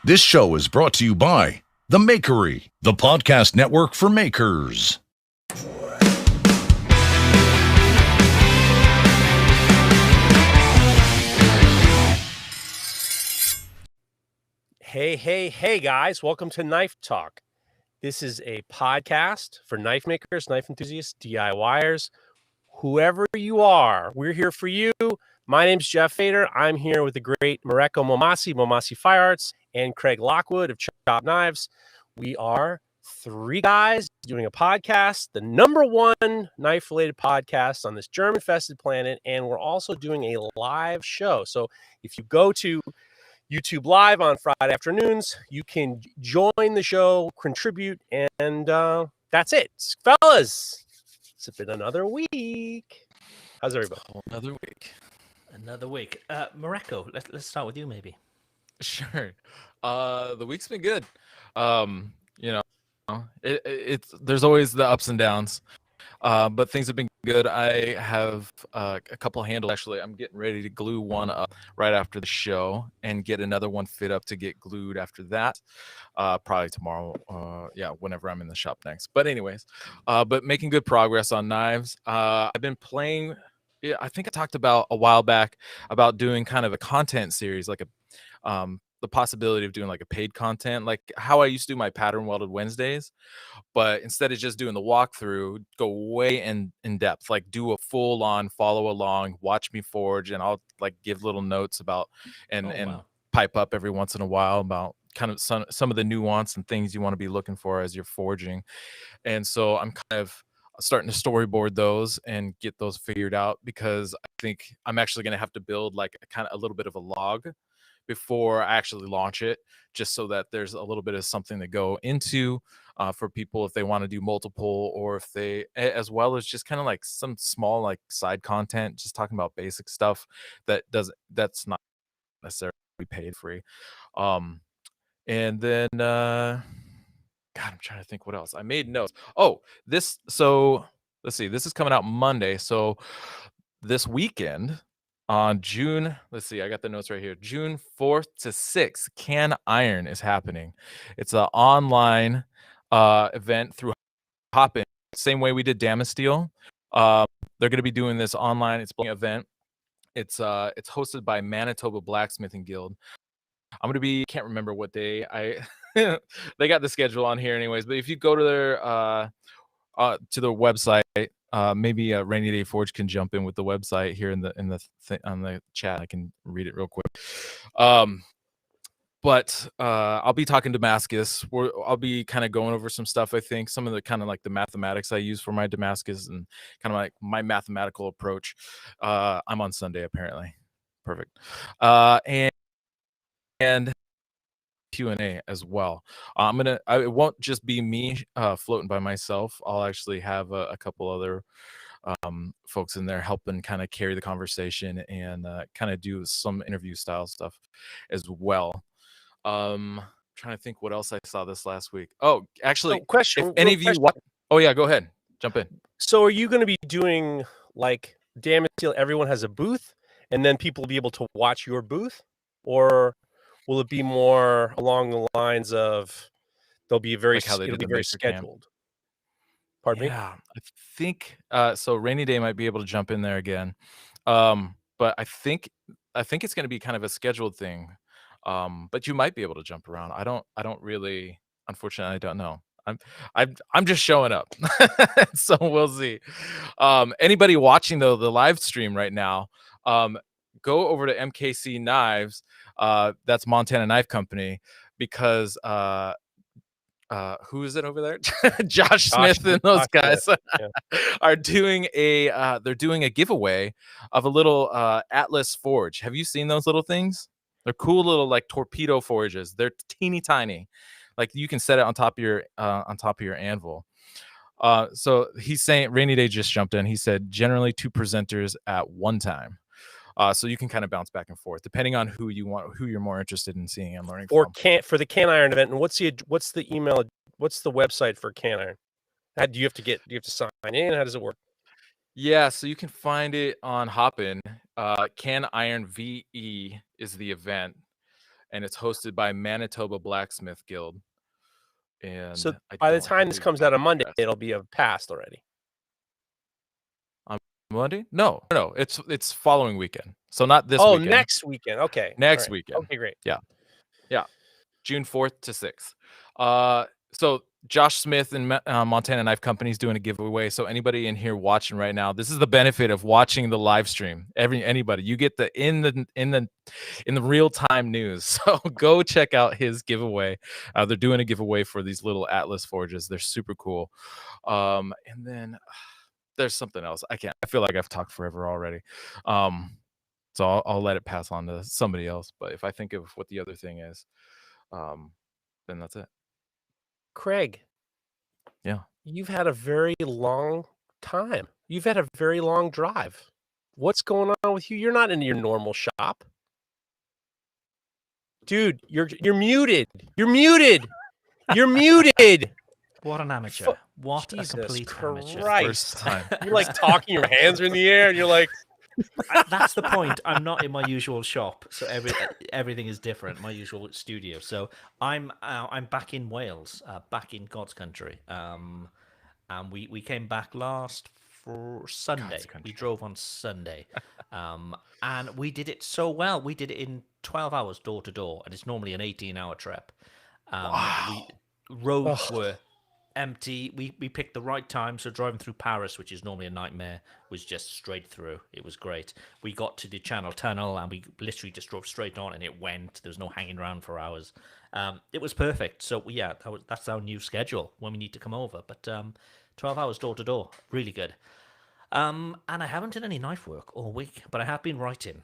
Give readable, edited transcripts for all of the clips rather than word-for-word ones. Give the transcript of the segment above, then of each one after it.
This show is brought to you by The Makery, the podcast network for makers. Hey, guys. Welcome to Knife Talk. This is a podcast for knife makers, knife enthusiasts, DIYers, whoever you are. We're here for you. My name's Jeff Fader. I'm here with the great Mareko Momasi Fire Arts, and Craig Lockwood of Chop Knives. We are three guys doing a podcast, the number one knife-related podcast on this germ-infested planet, and we're also doing a live show. So if you go to YouTube Live on Friday afternoons, you can join the show, contribute, and that's it. Fellas, it's been another week. How's everybody? Another week. Mareko, let's start with you, maybe. Sure. The week's been good. There's always the ups and downs, but things have been good. I have a couple handles. Actually, I'm getting ready to glue one up right after the show and get another one fit up to get glued after that. Probably tomorrow. Whenever I'm in the shop next. But anyways, but making good progress on knives. I've been playing. Yeah, I think I talked about a while back about doing kind of a content series, like the possibility of doing like a paid content, like how I used to do my pattern welded Wednesdays, but instead of just doing the walkthrough, go way in depth, like do a full on follow along, watch me forge, and I'll like give little notes about and pipe up every once in a while about kind of some of the nuance and things you want to be looking for as you're forging. And so I'm kind of starting to storyboard those and get those figured out, because I think I'm actually going to have to build like a little bit of a log before I actually launch it, just so that there's a little bit of something to go into for people if they want to do multiple, or if they, as well as just kind of like some small like side content, just talking about basic stuff that's not necessarily paid free. And then God, I'm trying to think what else. I made notes. Let's see, this is coming out Monday. So this weekend on June, I got the notes right here. June 4th to 6th, Can Iron is happening. It's an online event through Hopin, same way we did Damascus. They're going to be doing this online. It's an event. It's hosted by Manitoba Blacksmithing Guild. I'm going to be, can't remember what day. They got the schedule on here anyways, but if you go to their website, maybe Rainy Day Forge can jump in with the website here on the chat. I can read it real quick. But I'll be talking Damascus. I'll be kind of going over some stuff. I think some of the kind of like the mathematics I use for my Damascus and kind of like my mathematical approach. I'm on Sunday apparently. Perfect. And Q&A as well. It won't just be me floating by myself. I'll actually have a couple other folks in there helping kind of carry the conversation and kind of do some interview style stuff as well. Trying to think what else I saw this last week. Oh, actually, question. If any of you oh yeah, go ahead, jump in. So are you going to be doing like Damascus, everyone has a booth, and then people will be able to watch your booth, or will it be more along the lines of it'll be very scheduled? Pardon me? Yeah, I think so. Rainy Day might be able to jump in there again, but I think it's going to be kind of a scheduled thing. But you might be able to jump around. I don't really, unfortunately, I don't know. I'm just showing up, so we'll see. Anybody watching though the live stream right now, go over to MKC Knives. That's Montana Knife Company, because who is it over there? Josh Smith and those guys are doing they're doing a giveaway of a little Atlas forge. Have you seen those little things? They're cool little like torpedo forges. They're teeny tiny. Like you can set it on top of your anvil. So he's saying, Rainy Day just jumped in. He said generally 2 presenters at one time. So you can kind of bounce back and forth depending on who you're more interested in seeing and learning from. For the Can Iron event, and what's the email? What's the website for Can Iron? Do you have to sign in? How does it work? Yeah, so you can find it on Hopin. Can Iron VE is the event, and it's hosted by Manitoba Blacksmith Guild. And So I by the don't time have this the comes out on exact Monday, address. it'll be past already. Monday? No, it's following weekend. So not this Oh, weekend. next weekend. Okay. Next All right. weekend. Okay, great. Yeah. June 4th to 6th. So Josh Smith and Montana Knife Company is doing a giveaway. So anybody in here watching right now, this is the benefit of watching the live stream. Anybody, you get the in the real time news. So go check out his giveaway. They're doing a giveaway for these little Atlas forges. They're super cool. And then there's something else. I feel like I've talked forever already. So I'll let it pass on to somebody else. But if I think of what the other thing is, then that's it. Craig. Yeah. You've had a very long time. You've had a very long drive. What's going on with you? You're not in your normal shop. Dude, you're muted. You're muted. You're muted. What an amateur. What a Jesus complete amateur. Christ. First time. You're like talking, your hands are in the air, and you're like, That's the point. I'm not in my usual shop, so everything is different. My usual studio. So I'm back in Wales, back in God's country. And we came back last for Sunday. We drove on Sunday, and we did it so well. We did it in 12 hours door to door, and it's normally an 18-hour trip. Wow. Roads were empty. We picked the right time, so driving through Paris, which is normally a nightmare, was just straight through. It was great. We got to the Channel Tunnel and we literally just drove straight on, and it went. There was no hanging around for hours. It was perfect. So yeah, that's our new schedule when we need to come over. But 12 hours door to door, really good. And I haven't done any knife work all week, but I have been writing.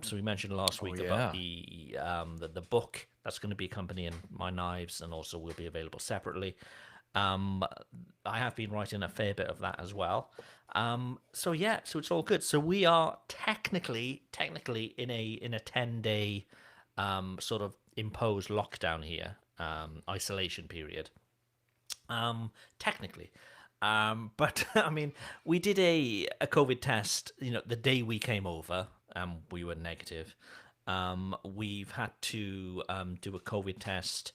So we mentioned last week about the book that's going to be accompanying my knives, and also will be available separately. I have been writing a fair bit of that as well. So it's all good. So we are technically in a 10-day sort of imposed lockdown here, isolation period. Technically. But I mean, we did a COVID test, the day we came over, we were negative. We've had to do a COVID test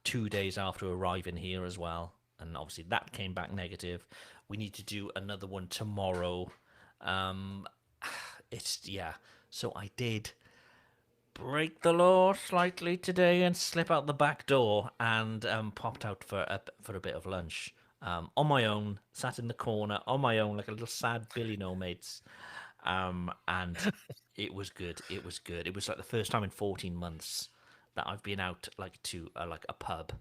2 days after arriving here as well, and obviously that came back negative. We need to do another one tomorrow. So I did break the law slightly today and slip out the back door and popped out for a bit of lunch. On my own, sat in the corner on my own like a little sad Billy No Mates. And it was good. It was good. It was like the first time in 14 months that I've been out to a pub,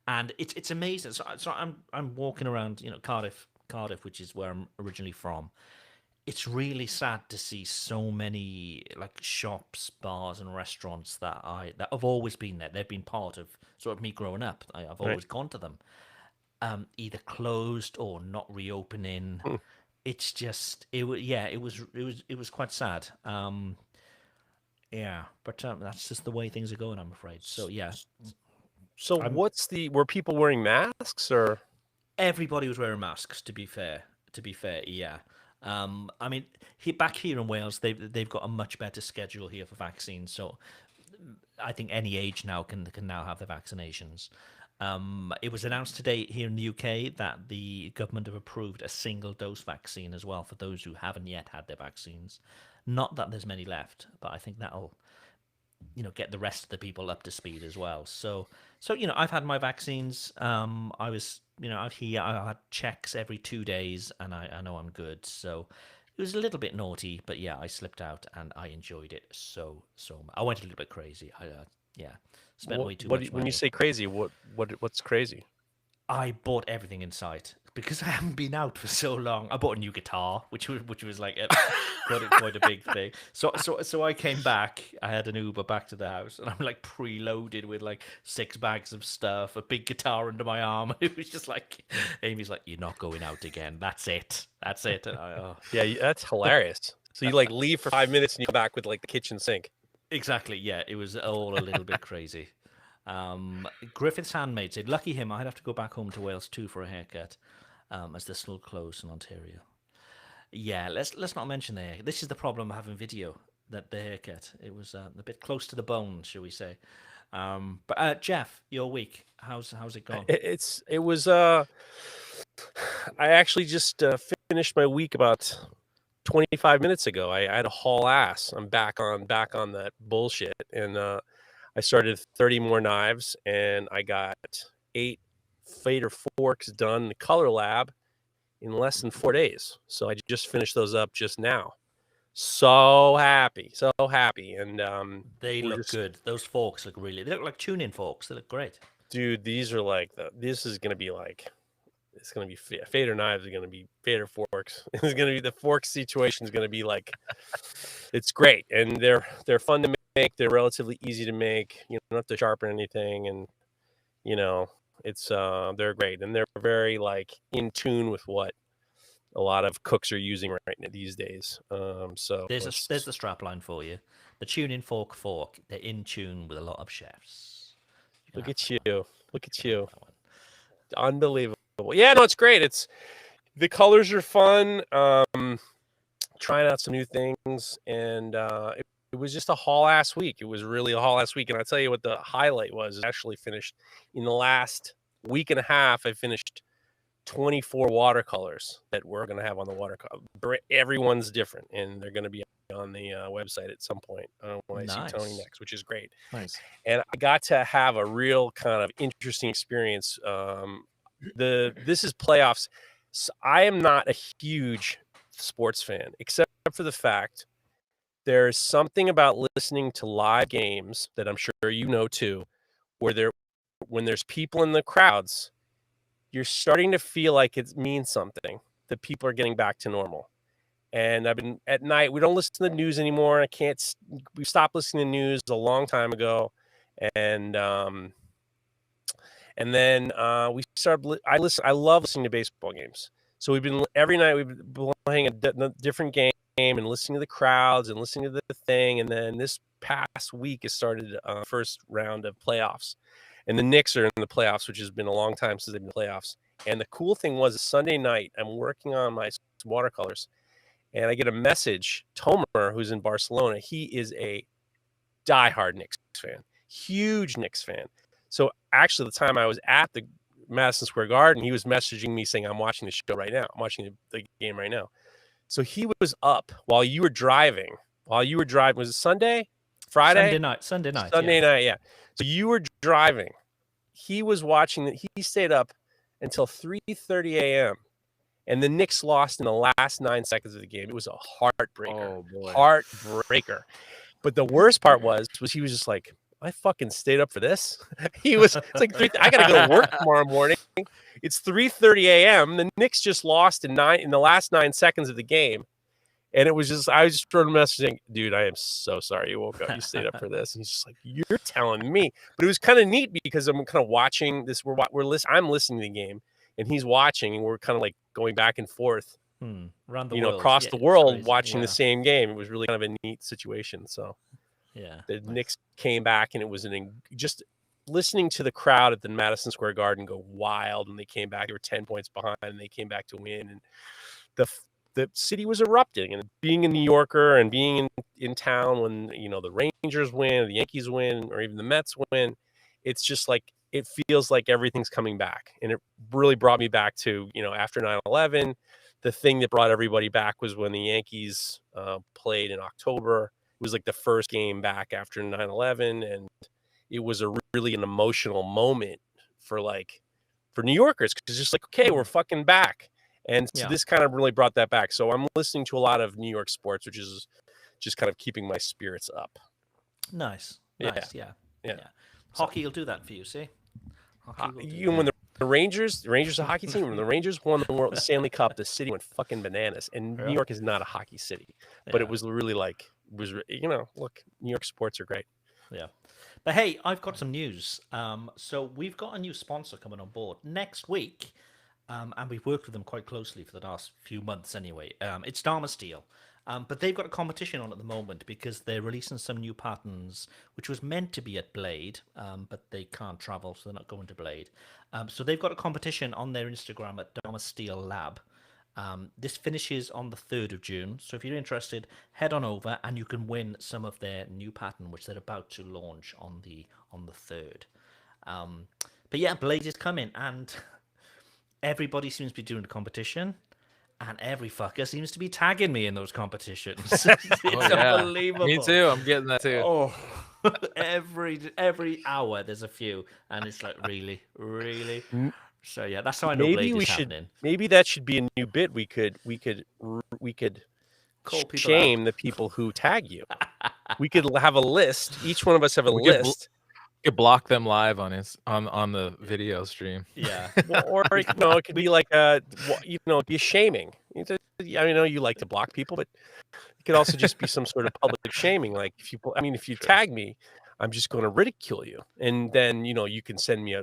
and it's amazing. So I'm walking around, Cardiff, which is where I'm originally from. It's really sad to see so many shops, bars, and restaurants that have always been there. They've been part of sort of me growing up. I've always gone to them. Either closed or not reopening. It's just it was quite sad. But that's just the way things are going, I'm afraid. So yeah. So were people wearing masks or? Everybody was wearing masks. To be fair, yeah. I mean, back here in Wales, they've got a much better schedule here for vaccines. So I think any age now can now have the vaccinations. It was announced today here in the UK that the government have approved a single-dose vaccine as well for those who haven't yet had their vaccines. Not that there's many left, but I think that'll, get the rest of the people up to speed as well. So I've had my vaccines. I was, out here, I had checks every 2 days, and I know I'm good. So it was a little bit naughty, but yeah, I slipped out and I enjoyed it so much. I went a little bit crazy. Spent way too much money. When you say crazy, what's crazy? I bought everything in sight because I haven't been out for so long. I bought a new guitar, which was like quite a big thing. So I came back. I had an Uber back to the house, and I'm like preloaded with like 6 bags of stuff, a big guitar under my arm. It was just like Amy's like, "You're not going out again. That's it. That's it." And Yeah, that's hilarious. So you leave for 5 minutes and you come back with the kitchen sink. Exactly. Yeah, it was all a little bit crazy. Griffith's Handmaid said, "Lucky him. I'd have to go back home to Wales too for a haircut, as they're still closed in Ontario." Yeah, let's not mention there. This is the problem of having video. the haircut. It was a bit close to the bone, shall we say? But Jeff, your week, how's it gone? It was I actually just finished my week about 25 minutes ago. I had a haul ass. I'm back on that bullshit, and I started 30 more knives, and I got 8 fader forks done in the color lab in less than 4 days. So I just finished those up just now. So happy, and They we're look just- good. Those forks look they look like tuning forks. They look great. dude. These are like this is gonna be like. It's going to be fader knives are going to be fader forks. It's going to be the fork situation is going to be like, it's great. And they're fun to make. They're relatively easy to make. You don't have to sharpen anything. And, it's, they're great. And they're very like in tune with what a lot of cooks are using right now these days. So There's the strap line for you. The tuning fork. They're in tune with a lot of chefs. look at you. Unbelievable. Yeah, no, it's great. The colors are fun. Trying out some new things, and it was just a haul ass week. It was really a haul ass week, and I'll tell you what the highlight was. Actually finished in the last week and a half. I finished 24 watercolors that we're going to have on the watercolor. Everyone's different, and they're going to be on the website at some point when I see Tony next, which is great. Nice. And I got to have a real kind of interesting experience. This is playoffs. So I am not a huge sports fan, except for the fact there's something about listening to live games that I'm sure you know too, where when there's people in the crowds, you're starting to feel like it means something that people are getting back to normal. And I've been at night. We don't listen to the news anymore. We stopped listening to news a long time ago, and then we started. I love listening to baseball games. So every night we've been playing a different game and listening to the crowds and listening to the thing. And then this past week it started first round of playoffs, and the Knicks are in the playoffs, which has been a long time since they've been in the playoffs. And the cool thing was Sunday night I'm working on my watercolors, and I get a message. Tomer, who's in Barcelona, he is a diehard Knicks fan, huge Knicks fan. So actually, the time I was at the Madison Square Garden, he was messaging me saying, "I'm watching the show right now. I'm watching the game right now." So he was up while you were driving. Was it Sunday, Friday, Sunday night, yeah. So you were driving. He was watching. He stayed up until 3:30 a.m. and the Knicks lost in the last 9 seconds of the game. It was a heartbreaker. Oh boy. Heartbreaker. But the worst part was he was just like, I fucking stayed up for this. It's like I gotta go to work tomorrow morning. It's 3:30 a.m. The Knicks just lost in the last 9 seconds of the game. And I was just throwing a message saying, dude, I am so sorry you woke up. You stayed up for this. And he's just like, you're telling me. But it was kind of neat because I'm kind of watching this. I'm listening to the game and he's watching, and we're kind of like going back and forth, around the world. across the world watching the same game. It was really kind of a neat situation. So the Knicks came back, and it was just listening to the crowd at the Madison Square Garden go wild, and they came back. They were 10 points behind, and they came back to win. And the city was erupting. And being a New Yorker and being in town when the Rangers win, or the Yankees win, or even the Mets win, it's just like it feels like everything's coming back. And it really brought me back to after 9/11. The thing that brought everybody back was when the Yankees played in October. It was like the first game back after 9/11, and it was really an emotional moment for New Yorkers, because it's just like, okay, we're fucking back. And so this kind of really brought that back. So I'm listening to a lot of New York sports, which is just kind of keeping my spirits up. Nice. Yeah. Hockey will do that for you, see? When the Rangers a hockey team, when the Rangers won the Stanley Cup, the city went fucking bananas. And New York is not a hockey city, but it was really look, New York sports are great. Yeah. But hey, I've got some news. So we've got a new sponsor coming on board next week. And we've worked with them quite closely for the last few months anyway. It's Damascus. But they've got a competition on at the moment because they're releasing some new patterns, which was meant to be at Blade, but they can't travel, so they're not going to Blade. So they've got a competition on their Instagram at Damascus Lab. This finishes on the 3rd of June, so if you're interested, head on over and you can win some of their new pattern, which they're about to launch on the 3rd. But yeah, Blade is coming, and everybody seems to be doing a competition, and every fucker seems to be tagging me in those competitions. It's unbelievable. Me too. I'm getting that too. Oh, every hour there's a few, and it's like really. So yeah, that's how I know Blade is happening. Maybe that should be a new bit. We could Call people shame out. the people who tag you. We could have a list. Each one of us have a list. You could block them live on the video stream. Yeah. Or it could be like be shaming. I know you like to block people, but it could also just be some sort of public shaming. Like if you tag me, I'm just going to ridicule you, and then you can send me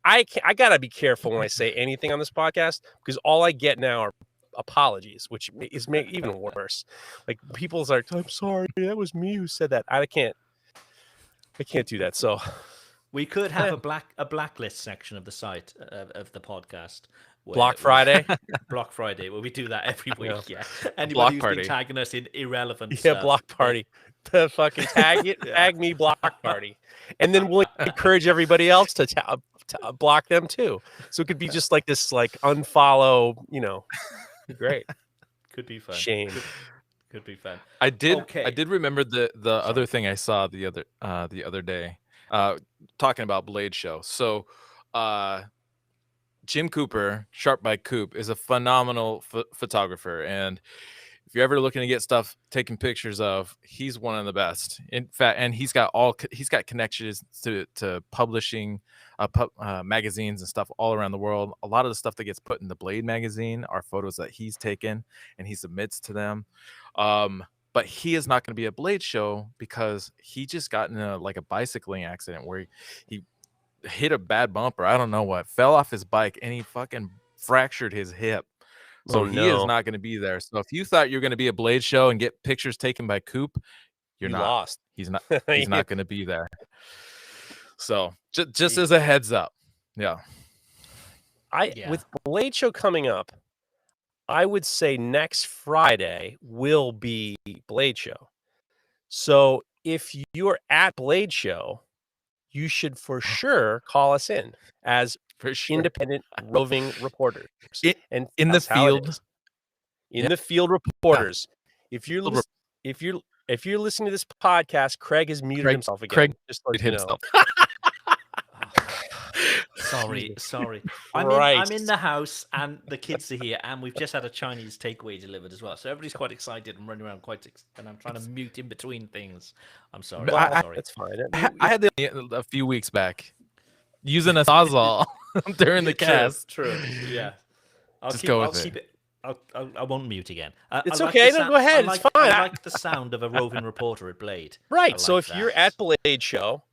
I gotta be careful when I say anything on this podcast, because all I get now are apologies, which is even worse. Like people's like, I'm sorry, that was me who said that. I can't do that. So we could have a blacklist section of the site of the podcast. Block Friday, Block Friday, where we do that every week. Yeah, anybody block who's party. been tagging us in irrelevant yeah, stuff. block party. The fucking tag me block party, and then we'll encourage everybody else to block them too. So it could be just like this, like unfollow. Great. Could be fun. Shame. Could be fun. I did remember the other thing I saw the other day, talking about Blade Show. So Jim Cooper, Sharp by Coop, is a phenomenal photographer, and if you're ever looking to get stuff taken pictures of, he's one of the best. In fact, and he's got connections to publishing magazines and stuff all around the world. A lot of the stuff that gets put in the Blade magazine are photos that he's taken and he submits to them. But he is not going to be at Blade Show because he just got in a bicycling accident where he hit a bad bumper. I don't know what, fell off his bike, and he fucking fractured his hip. So he is not going to be there. So if you thought you're going to be at Blade Show and get pictures taken by Coop, you're not. Lost. He's not. He's not going to be there. So just as a heads up, yeah. With Blade Show coming up, I would say next Friday will be Blade Show. So if you're at Blade Show, you should for sure call us in as independent roving reporters. And in the field. In the field reporters. If you're listening to this podcast, Craig has muted himself again. Craig just let you know. Sorry. I'm in the house and the kids are here, and we've just had a Chinese takeaway delivered as well. So everybody's quite excited and running around and I'm trying to mute in between things. I'm sorry. Sorry. That's fine. I had a few weeks back using a Sawzall during the cast. True. Yeah. I'll keep it. I won't mute again. It's okay. Go ahead. It's fine. I like the sound of a roving reporter at Blade. Right. So if you're at Blade Show,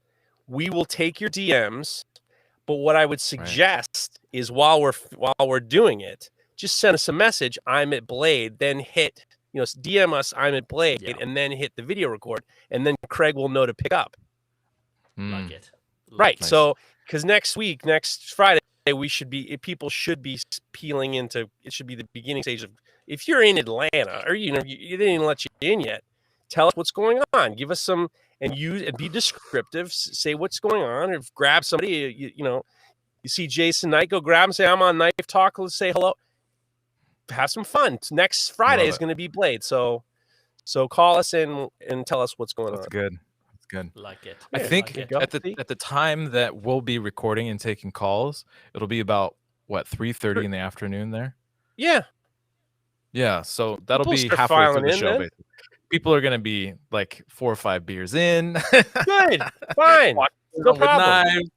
we will take your DMs. But what I would suggest is while we're doing it, just send us a message. I'm at Blade. Then hit DM us. I'm at Blade, and then hit the video record, and then Craig will know to pick up. Like it. Right. Nice. So because next Friday, people should be peeling into. It should be the beginning stage of. If you're in Atlanta or you didn't even let you in yet, tell us what's going on. Give us some. And be descriptive. Say what's going on, or grab somebody. You see Jason Knight, go grab him. Say I'm on Knife Talk. Let's say hello. Have some fun. Next Friday is going to be Blade. So call us in and tell us what's going on. That's good. Like it. I think at the time that we'll be recording and taking calls, it'll be about 3:30 in the afternoon there. Yeah. Yeah. So that'll be halfway through the show. Basically. People are going to be like 4 or 5 beers in. Good. Fine. No problem. Knives,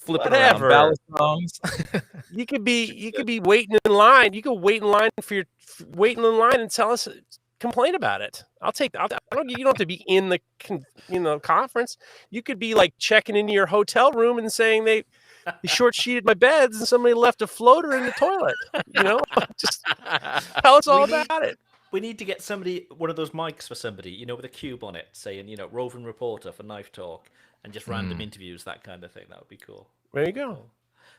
flipping around ballad songs. You could be waiting in line. You could wait in line and tell us, complain about it. You don't have to be in the conference. You could be like checking into your hotel room and saying they short sheeted my beds and somebody left a floater in the toilet. Just tell us all about it. We need to get one of those mics for somebody, with a cube on it, saying, roving reporter for Knife Talk, and just random interviews, that kind of thing. That would be cool. There you go.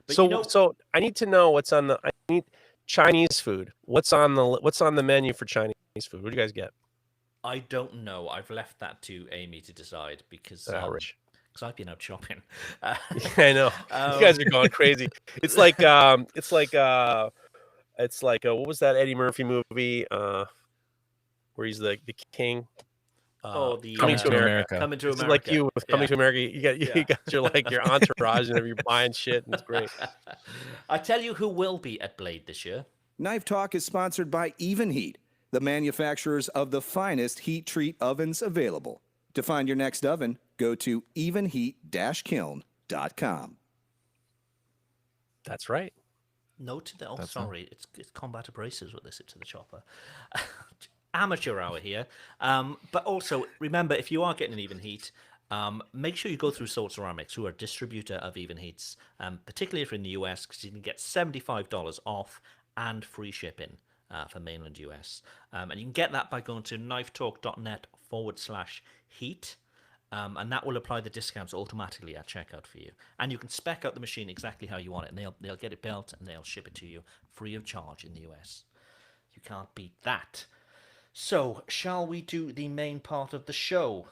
But so I need to know what's on Chinese food. What's on the menu for Chinese food? What do you guys get? I don't know. I've left that to Amy to decide because Rich. I've been out shopping. I know. You guys are going crazy. It's like what was that Eddie Murphy movie where he's the king? Coming to America. Coming to It's America. like you with Coming to America. You got your entourage and you're buying shit and it's great. I tell you who will be at Blade this year. Knife Talk is sponsored by Even Heat, the manufacturers of the finest heat treat ovens available. To find your next oven, go to evenheat-kiln.com. That's right. No to the sorry, it's combat abrasives with this to the chopper. Amateur hour here. But also remember, if you are getting an Even Heat, make sure you go through Salt Ceramics, who are a distributor of Even Heats, particularly if you're in the US, because you can get $75 off and free shipping for mainland US. And you can get that by going to knifetalk.net/heat. And that will apply the discounts automatically at checkout for you. And you can spec out the machine exactly how you want it, and they'll get it built and they'll ship it to you free of charge in the US. You can't beat that. So, shall we do the main part of the show?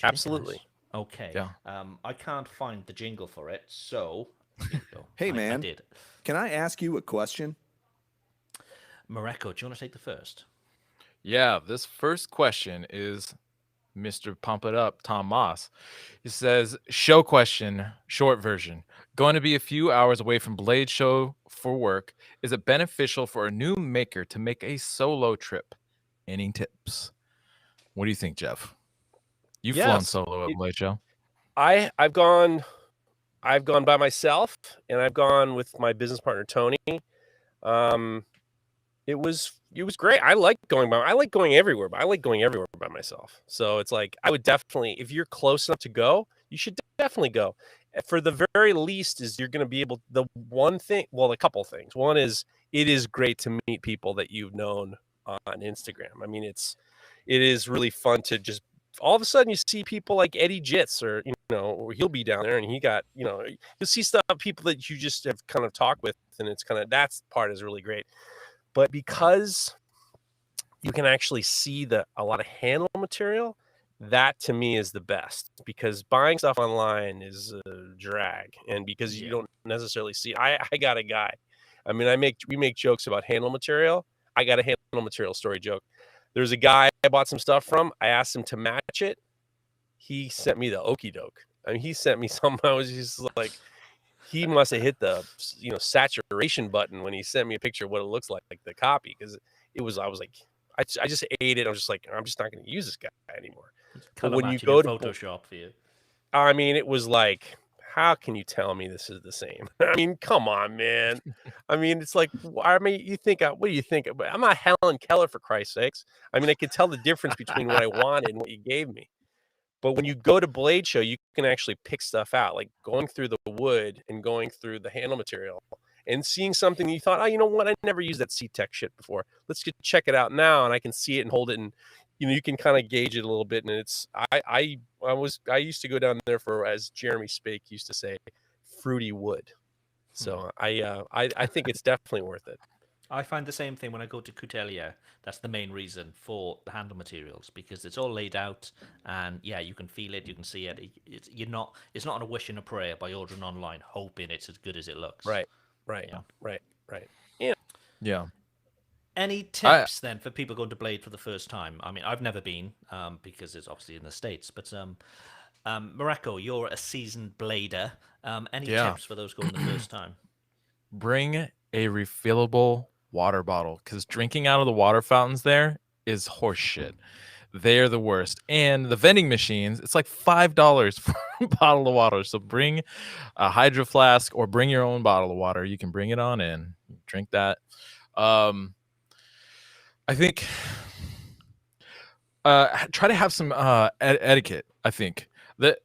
Absolutely. Okay. Yeah. I can't find the jingle for it, so Hey, I man. did. Can I ask you a question? Mareko, do you want to take the first? Yeah, this first question is Mr. Pump It Up, Tom Moss. He says, show question, short version. Going to be a few hours away from Blade Show for work. Is it beneficial for a new maker to make a solo trip? Any tips? What do you think, Geoff? You've flown solo at Blade Show. I've gone by myself and I've gone with my business partner Tony. It was great. I like going everywhere, but I like going everywhere by myself. So it's like I would definitely, if you're close enough to go, you should definitely go. For the very least, is you're going to be able. The one thing, well, a couple things. One is it is great to meet people that you've known on Instagram. I mean, it is really fun to just all of a sudden you see people like Eddie Jitz or or he'll be down there and he got you'll see people that you just have kind of talked with, and it's kind of that part is really great. But because you can actually see a lot of handle material, that to me is the best, because buying stuff online is a drag, and because you don't necessarily see. I got a guy. I mean, we make jokes about handle material. I got a handle material story joke. There's a guy I bought some stuff from. I asked him to match it. He sent me the okey doke. I mean, he sent me something. I was just like, he must have hit the saturation button when he sent me a picture of what it looks like the copy, because I was like, I just ate it. I was just like, I'm just not going to use this guy anymore. But when you go to Photoshop for you, I mean, it was like, how can you tell me this is the same? I mean, come on, man. I mean, it's like, I mean, what do you think? I'm not Helen Keller, for Christ's sakes. I mean, I could tell the difference between what I wanted and what you gave me. But when you go to Blade Show, you can actually pick stuff out, like going through the wood and going through the handle material and seeing something you thought, oh, you know what? I never used that C-Tech shit before. Let's check it out now, and I can see it and hold it, and you can kind of gauge it a little bit. And it's I used to go down there for, as Jeremy Spake used to say, fruity wood. So I think it's definitely worth it. I find the same thing when I go to Coutelier. That's the main reason for the handle materials, because it's all laid out, and you can feel it, you can see it. It's not on a wish and a prayer by ordering online, hoping it's as good as it looks. Right. Yeah. Any tips then for people going to Blade for the first time? I mean, I've never been because it's obviously in the States, but Mareko, you're a seasoned blader. Any tips for those going the first time? Bring a refillable water bottle, because drinking out of the water fountains there is horse shit. They're the worst. And the vending machines, it's like $5 for a bottle of water. So bring a Hydro Flask or bring your own bottle of water. You can bring it on in. Drink that. I think try to have some etiquette. I think that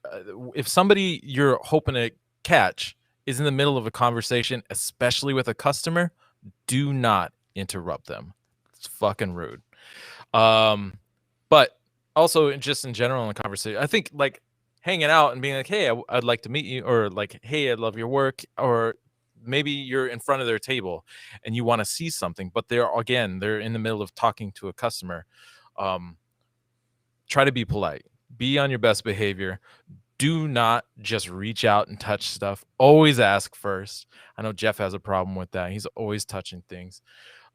if somebody you're hoping to catch is in the middle of a conversation, especially with a customer, do not interrupt them. It's fucking rude. But also just in general in the conversation, I think like hanging out and being like, hey, I'd like to meet you, or like, hey, I love your work, or maybe you're in front of their table and you want to see something, but they're in the middle of talking to a customer. Try to be polite, be on your best behavior. Do not just reach out and touch stuff. Always ask first. I know Geoff has a problem with that. He's always touching things.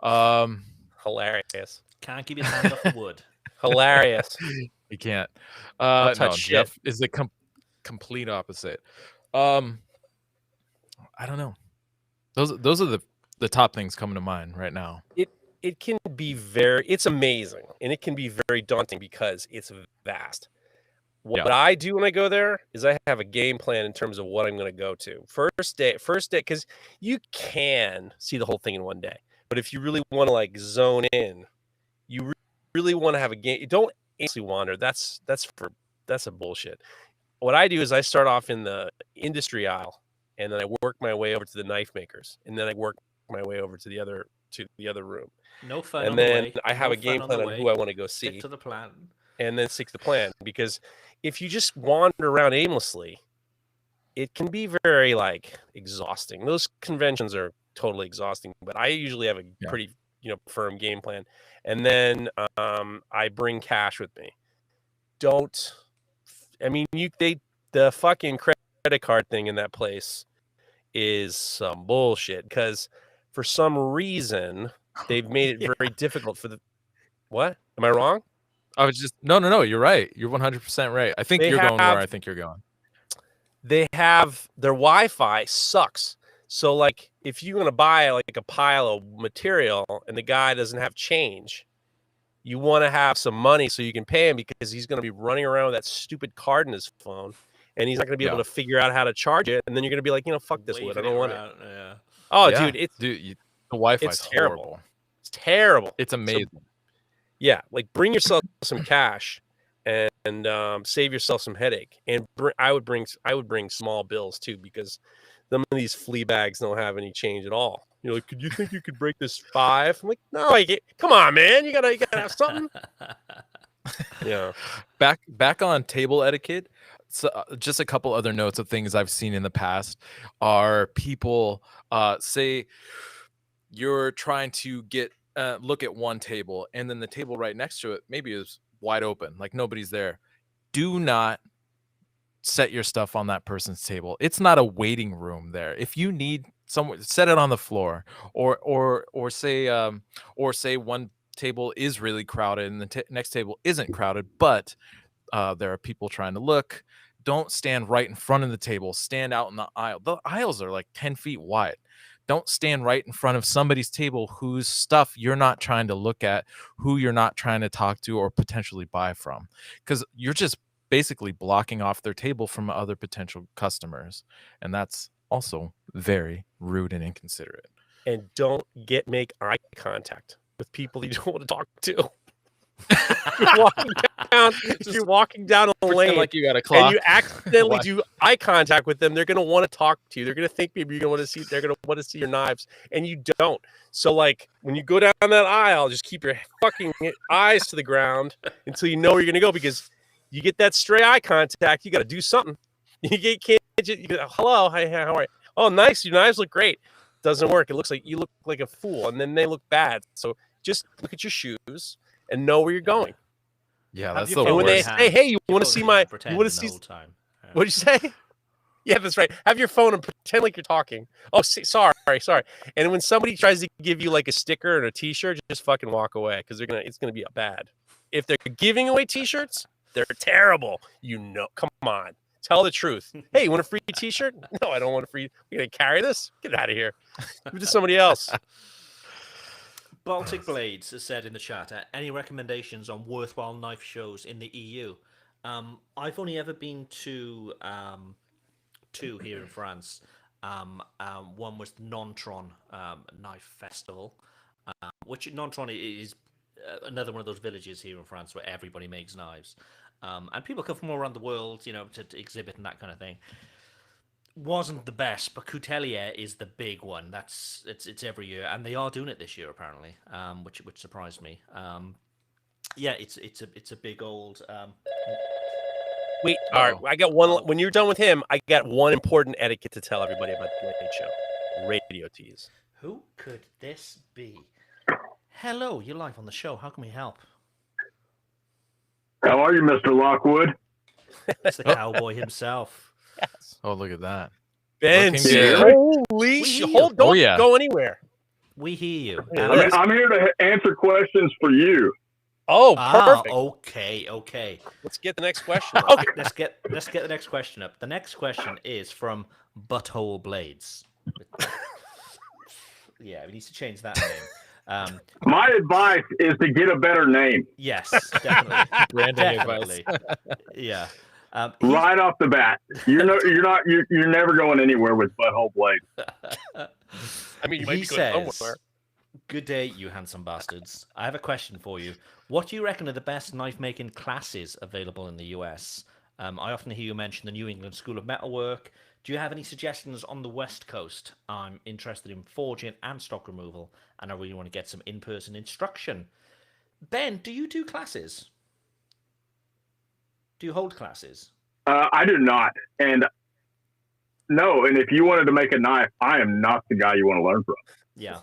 Hilarious. Can't keep his hand off the wood. Hilarious. You can't. I'll No, touch shit. Geoff is the complete opposite. I don't know. Those are the top things coming to mind right now. It can be it's amazing, and it can be very daunting because it's vast. What I do when I go there is I have a game plan in terms of what I'm going to go to. First day, because you can see the whole thing in one day. But if you really want to like zone in, you really want to have a game. You don't aimlessly wander. That's a bullshit. What I do is I start off in the industry aisle, and then I work my way over to the knife makers, and then I work my way over to the other room. No fun. And then I have a game plan on who I want to go see. Stick to the plan. And then stick to the plan, because if you just wander around aimlessly, it can be very like exhausting. Those conventions are totally exhausting, but I usually have a pretty firm game plan. And then I bring cash with me. The fucking credit card thing in that place is some bullshit, because for some reason they've made it very difficult for the what? Am I wrong? I was just no. You're right. You're 100% right. I think you're going where I think you're going. They have their Wi-Fi sucks. So like, if you're gonna buy like a pile of material and the guy doesn't have change, you want to have some money so you can pay him, because he's gonna be running around with that stupid card in his phone, and he's not gonna be able to figure out how to charge it. And then you're gonna be like, fuck this wood. I don't want it. Yeah. Oh, dude, the Wi-Fi is terrible. horrible. It's terrible. It's amazing. So, yeah, like bring yourself some cash and save yourself some headache. And I would bring small bills too, because some of these flea bags don't have any change at all. You're like, could you think you could break this $5? I'm like, no, come on, man, you gotta have something. Yeah. Back on table etiquette. So just a couple other notes of things I've seen in the past are people say you're trying to look at one table, and then the table right next to it maybe is wide open, like nobody's there. Do not set your stuff on that person's table. It's not a waiting room there. If you need someone, set it on the floor, or say one table is really crowded and the next table isn't crowded, but there are people trying to look. Don't stand right in front of the table. Stand out in the aisle. The aisles are like 10 feet wide. Don't stand right in front of somebody's table whose stuff you're not trying to look at, who you're not trying to talk to or potentially buy from, because you're just basically blocking off their table from other potential customers. And that's also very rude and inconsiderate. And don't make eye contact with people you don't want to talk to. You're walking down a lane like you got a clock, and you accidentally do eye contact with them. They're going to want to talk to you. They're going to think maybe they're going to want to see your knives, and you don't. So like, when you go down that aisle, just keep your fucking eyes to the ground until you know where you're going to go, because you get that stray eye contact, you got to do something. You go, hello, hi, how are you? Oh, nice, your knives look great. Doesn't work. It looks like you look like a fool, and then they look bad. So just look at your shoes and know where you're going. Yeah, that's the worst. And when they say, "Hey, you want to see my?" You want to see? What'd you say? Yeah, that's right. Have your phone and pretend like you're talking. Oh, sorry. And when somebody tries to give you like a sticker and a T-shirt, just fucking walk away, because it's gonna be bad. If they're giving away T-shirts, they're terrible. Come on, tell the truth. Hey, you want a free T-shirt? No, I don't want a free. You gonna carry this? Get out of here. Give it to somebody else. Baltic Blades has said in the chat, any recommendations on worthwhile knife shows in the EU? I've only ever been to two here in France. One was the Nontron Knife Festival, which Nontron is another one of those villages here in France where everybody makes knives. And people come from all around the world, to exhibit and that kind of thing. Wasn't the best, but Coutelier is the big one. It's every year, and they are doing it this year apparently, which surprised me. Yeah, it's a big old. Wait, all right. I got one. When you're done with him, I got one important etiquette to tell everybody about the Blade Show. Radio tease. Who could this be? Hello, you're live on the show. How can we help? How are you, Mr. Lockwood? It's the cowboy himself. Yes. Oh, look at that. Ben, Looking good. holy We shit. hear you. Don't Oh, yeah. go anywhere. We hear you. I'm here to answer questions for you. Oh, Ah, perfect. okay. Let's get the next question. Okay, let's get the next question up. The next question is from Butthole Blades. Yeah, we need to change that name. My advice is to get a better name Yes, definitely. Branding advice. Definitely. Yeah. He's- right off the bat. You're never going anywhere with Butthole Blade. I mean, you might he be going says, somewhere. "Good day, you handsome bastards. I have a question for you. What do you reckon are the best knife-making classes available in the US? I often hear you mention the New England School of Metalwork. Do you have any suggestions on the West Coast? I'm interested in forging and stock removal, and I really want to get some in-person instruction. Ben, do you do classes? Do you hold classes? I do not. And no, and if you wanted to make a knife, I am not the guy you want to learn from. Yeah.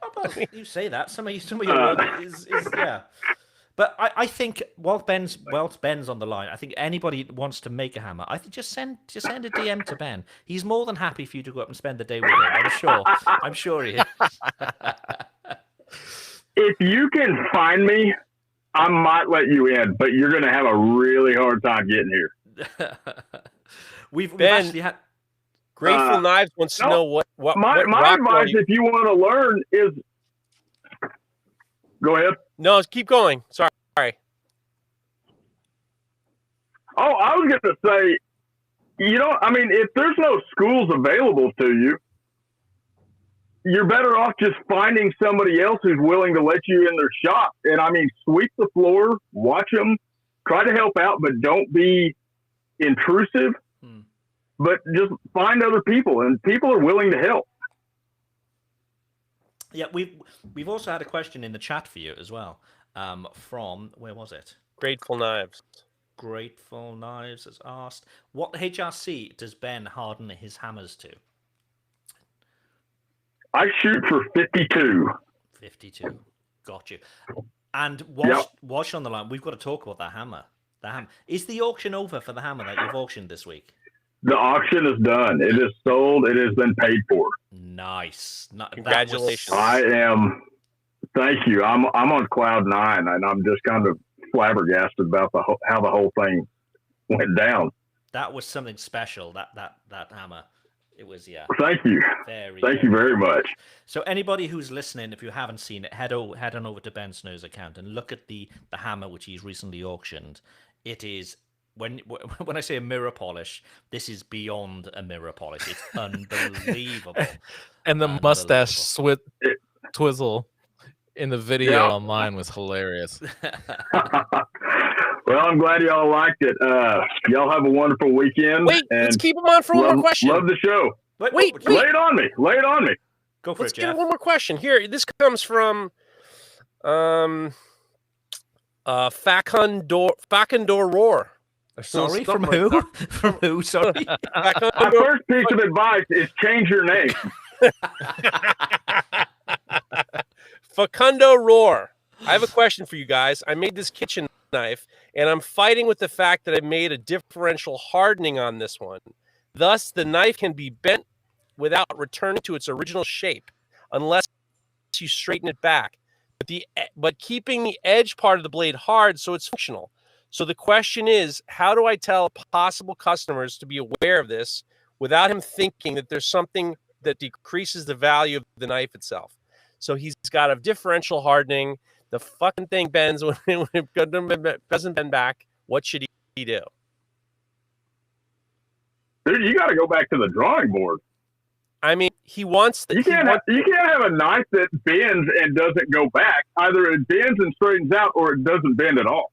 Oh, well, you say that. Some of your work is yeah. But I think whilst Ben's on the line, I think anybody that wants to make a hammer, I think just send a DM to Ben. He's more than happy for you to go up and spend the day with him. I'm sure he is. If you can find me, I might let you in, but you're going to have a really hard time getting here. We've Ben, actually had. Grateful Knives wants to know what My rock advice, if you want to learn, is go ahead. No, keep going. Sorry. Oh, I was going to say, if there's no schools available to you, you're better off just finding somebody else who's willing to let you in their shop. And sweep the floor, watch them, try to help out, but don't be intrusive. But just find other people, and people are willing to help. Yeah, we've also had a question in the chat for you as well. From where was it? Grateful Knives. Grateful Knives has asked, what HRC does Ben harden his hammers to? I shoot for 52. 52. Got you. And whilst you're on the line, we've got to talk about that hammer. The hammer. Is the auction over for the hammer that you've auctioned this week? The auction is done. It is sold. It has been paid for. Nice. Congratulations. I am. Thank you. I'm on cloud 9, and I'm just kind of flabbergasted about how the whole thing went down. That was something special. That hammer. It was, yeah. Thank you. Thank you very much. So anybody who's listening, if you haven't seen it, head on over to Ben Snow's account and look at the hammer which he's recently auctioned. It is. When I say a mirror polish, this is beyond a mirror polish. It's unbelievable. And the mustache twizzle in the video online was hilarious. Well, I'm glad y'all liked it. Y'all have a wonderful weekend. Wait, let's keep him on for one more question. Love the show. Wait. Lay it on me. Go for Let's it, get Geoff. one more question. Here, this comes from Fakandor Roar. Sorry, from who? From who? Sorry. My first piece of advice is change your name. Facundo Roar. I have a question for you guys. I made this kitchen knife, and I'm fighting with the fact that I made a differential hardening on this one. Thus, the knife can be bent without returning to its original shape, unless you straighten it back. But keeping the edge part of the blade hard so it's functional. So the question is, how do I tell possible customers to be aware of this without him thinking that there's something that decreases the value of the knife itself? So he's got a differential hardening. The fucking thing bends when it doesn't bend back. What should he do? Dude, you got to go back to the drawing board. I mean, he wants the. You can't have a knife that bends and doesn't go back. Either it bends and straightens out, or it doesn't bend at all.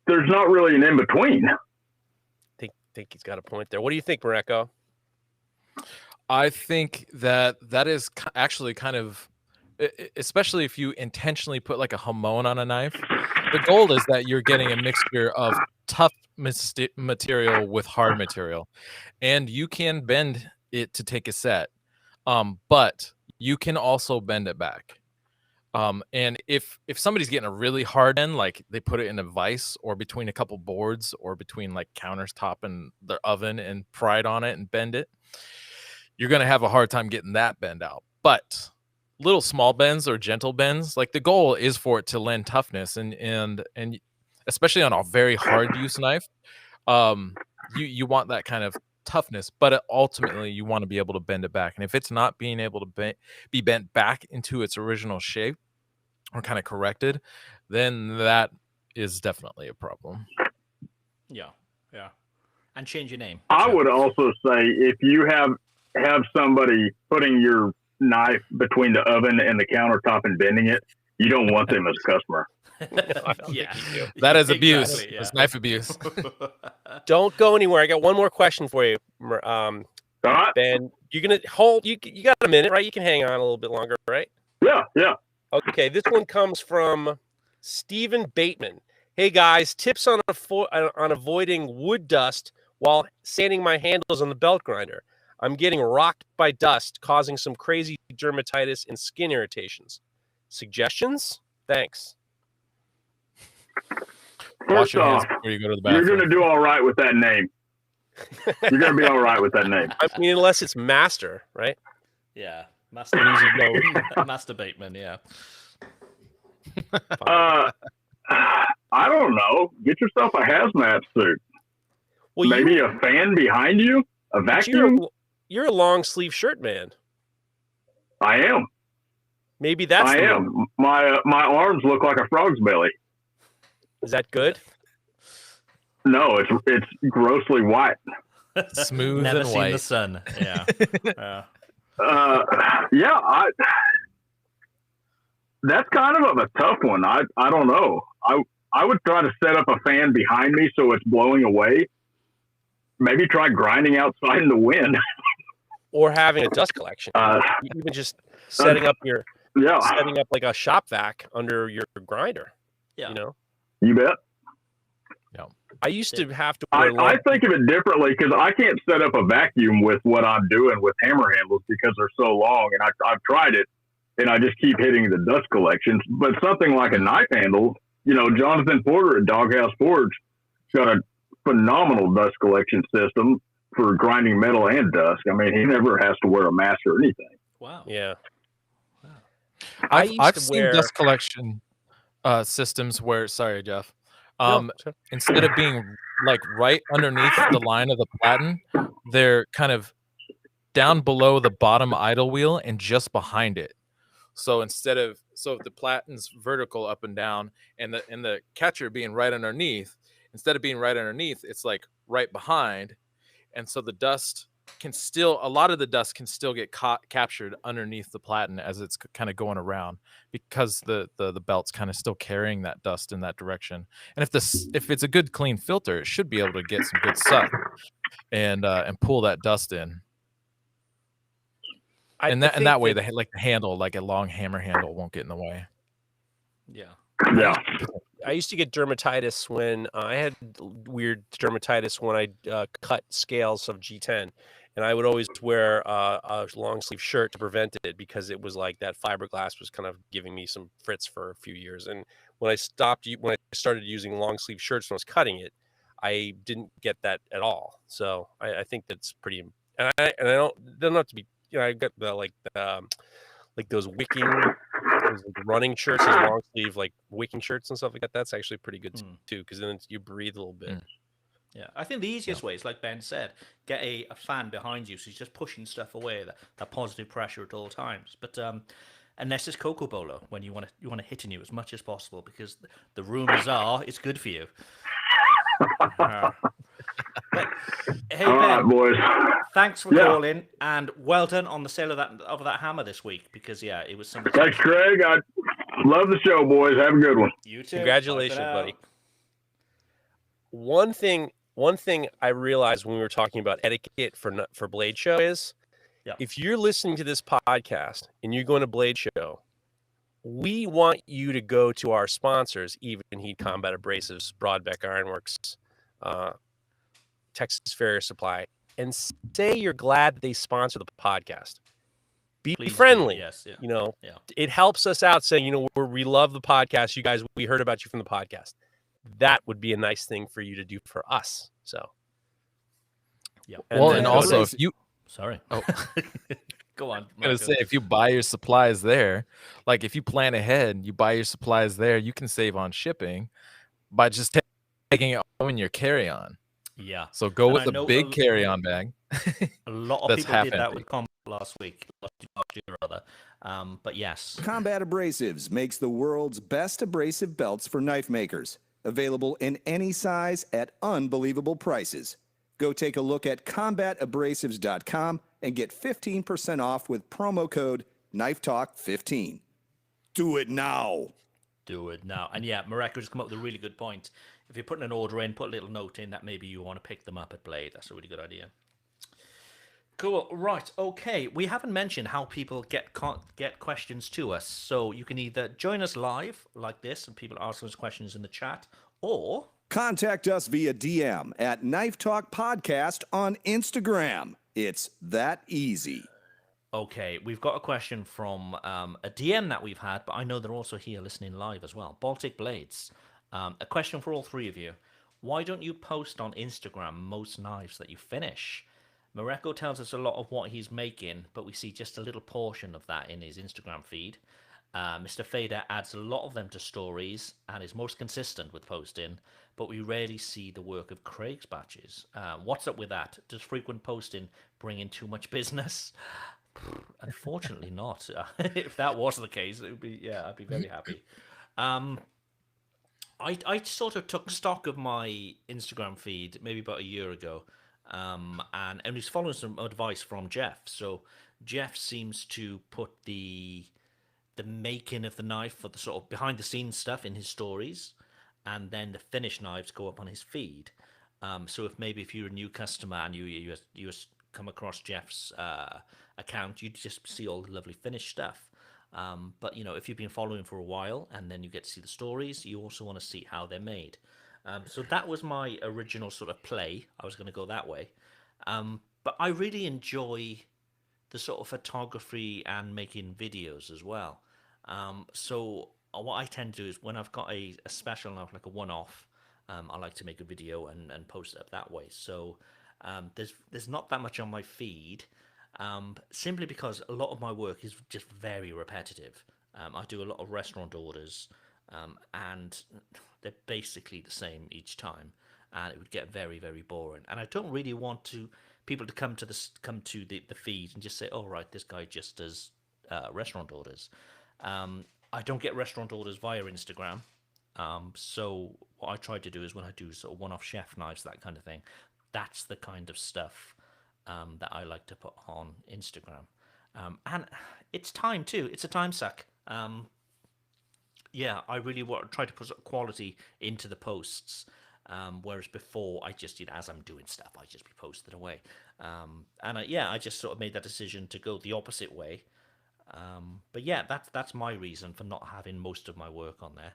There's not really an in between. I think he's got a point there. What do you think, Mareko? I think that is actually kind of, especially if you intentionally put like a hamon on a knife, the goal is that you're getting a mixture of tough material with hard material, and you can bend it to take a set. But you can also bend it back. And if somebody's getting a really hard bend, like they put it in a vise or between a couple boards or between like countertop and their oven and pry it on it and bend it, you're going to have a hard time getting that bend out. But little small bends or gentle bends, like the goal is for it to lend toughness and especially on a very hard use knife, you want that kind of toughness, but ultimately you want to be able to bend it back. And if it's not being able to be bent back into its original shape or kind of corrected, then that is definitely a problem. Yeah. And change your name. I would also say if you have somebody putting your knife between the oven and the countertop and bending it, you don't want them as a customer. Yeah. That is abuse. Exactly, yeah. It's knife abuse. Don't go anywhere. I got one more question for you, All right? Ben. You're gonna hold. You got a minute, right? You can hang on a little bit longer, right? Yeah. Okay. This one comes from Stephen Bateman. Hey guys, tips on avoiding wood dust while sanding my handles on the belt grinder. I'm getting rocked by dust, causing some crazy dermatitis and skin irritations. Suggestions? Thanks. Wash First your hands off, before you go to the you're bathroom. going to do all right with that name. You're going to be all right with that name. I mean, unless it's Master, right? Yeah. Master Bateman, yeah. I don't know. Get yourself a hazmat suit. Well, Maybe a fan behind you? A vacuum? You're a long sleeve shirt man. I am. Maybe that's I am. My arms look like a frog's belly. Is that good? No, it's grossly white. Smooth Never and seen white. the sun. Yeah. That's kind of a tough one. I don't know. I would try to set up a fan behind me so it's blowing away. Maybe try grinding outside in the wind. Or having a dust collection. Even just setting up like a shop vac under your grinder. Yeah. You know? You bet. I used to have to I think of it differently because I can't set up a vacuum with what I'm doing with hammer handles because they're so long, and I've tried it, and I just keep hitting the dust collections. But something like a knife handle, Jonathan Porter at Doghouse Forge got a phenomenal dust collection system for grinding metal and dust. I mean, he never has to wear a mask or anything. Wow. Yeah. Wow. I've seen dust collection systems where, sorry, Jeff, instead of being like right underneath the line of the platen, they're kind of down below the bottom idle wheel and just behind it. So if the platen's vertical up and down and the catcher being right underneath, instead of being right underneath, it's like right behind. And so a lot of the dust can still get captured underneath the platen as it's kind of going around because the belt's kind of still carrying that dust in that direction. And if it's a good clean filter, it should be able to get some good suck and pull that dust in. And that way, the handle, like a long hammer handle, won't get in the way. Yeah. Yeah. I used to get dermatitis when I had weird dermatitis when I cut scales of G10, and I would always wear a long sleeve shirt to prevent it because it was like that fiberglass was kind of giving me some fritz for a few years. And when I started using long sleeve shirts when I was cutting it, I didn't get that at all. So I think that's pretty. And I don't have to be. I got like those wicking. Those running shirts, those long sleeve like wicking shirts and stuff like that. That's actually pretty good too, because then you breathe a little bit. Yeah, I think the easiest way is, like Ben said, get a fan behind you, so he's just pushing stuff away, that positive pressure at all times. But unless it's Coco Bolo, when you want to hit in you as much as possible, because the rumors are it's good for you. But, hey All Ben, right, boys. thanks for calling, and well done on the sale of that hammer this week, because it was something. Thanks, Craig. I love the show, boys. Have a good one. You too. Congratulations, buddy. One thing I realized when we were talking about etiquette for Blade Show is, if you're listening to this podcast and you're going to Blade Show, we want you to go to our sponsors: Even Heat Combat Abrasives, Broadbeck Ironworks, Texas Farrier Supply. and say you're glad that they sponsor the podcast. Be Please do, friendly. yes, yeah. You know, Yeah. it helps us out saying, you know, we love the podcast. You guys, we heard about you from the podcast. That would be a nice thing for you to do for us. So, Yeah. Well, then and go also ahead. if you, Sorry. oh, Go on. I'm gonna Michael. say if you buy your supplies there, like if you plan ahead, you buy your supplies there, you can save on shipping by just taking it home in your carry-on. Yeah. So go And with I a know big carry-on bag. A lot of That's people half did that empty. with combat last year rather. But yes. Combat Abrasives makes the world's best abrasive belts for knife makers. Available in any size at unbelievable prices. Go take a look at combatabrasives.com and get 15% off with promo code KNIFETALK15. Do it now. Do it now. And yeah, Mareko just come up with a really good point. If you're putting an order in, put a little note in that maybe you want to pick them up at Blade. That's a really good idea. Cool. Right. Okay. We haven't mentioned how people get questions to us. So you can either join us live like this and people ask us questions in the chat, or Contact us via DM at Knife Talk Podcast on Instagram. It's that easy. okay, we've got a question from a DM that we've had, but I know they're also here listening live as well. Baltic Blades. A question for all three of you. Why don't you post on Instagram most knives that you finish? Mareko tells us a lot of what he's making, but we see just a little portion of that in his Instagram feed. Mr. Fader adds a lot of them to stories and is most consistent with posting, but we rarely see the work of Craig's batches. What's up with that? Does frequent posting bring in too much business? Unfortunately not. If that was the case, it would be, yeah, I'd be very happy. I sort of took stock of my Instagram feed maybe about a year ago, and was following some advice from Geoff. So Geoff seems to put the making of the knife for the sort of behind the scenes stuff in his stories, and then the finished knives go up on his feed. So if you're a new customer and you come across Geoff's account, you just see all the lovely finished stuff. But if you've been following for a while and then you get to see the stories, you also want to see how they're made. So that was my original sort of play. I was going to go that way. But I really enjoy the sort of photography and making videos as well. So what I tend to do is when I've got a special knife, like a one-off, I like to make a video and post it up that way. So there's not that much on my feed, simply because a lot of my work is just very repetitive. I do a lot of restaurant orders, and they're basically the same each time, and it would get very, very boring. And I don't really want people to come to the feed and just say, "Oh, right, this guy just does restaurant orders." I don't get restaurant orders via Instagram. So what I try to do is when I do sort of one-off chef knives, that kind of thing, that's the kind of stuff that I like to put on Instagram. And it's time too. It's a time suck. Yeah, I really try to put quality into the posts. Whereas before, I just, as I'm doing stuff, I just be posted away. I just sort of made that decision to go the opposite way. But yeah, that's my reason for not having most of my work on there.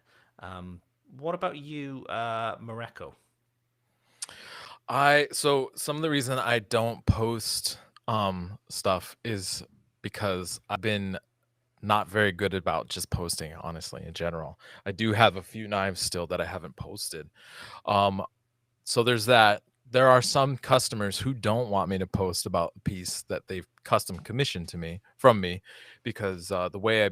What about you, Mareko? So some of the reason I don't post stuff is because I've been not very good about just posting, honestly, in general. I do have a few knives still that I haven't posted. So there's that. There are some customers who don't want me to post about a piece that they've custom commissioned from me, because the way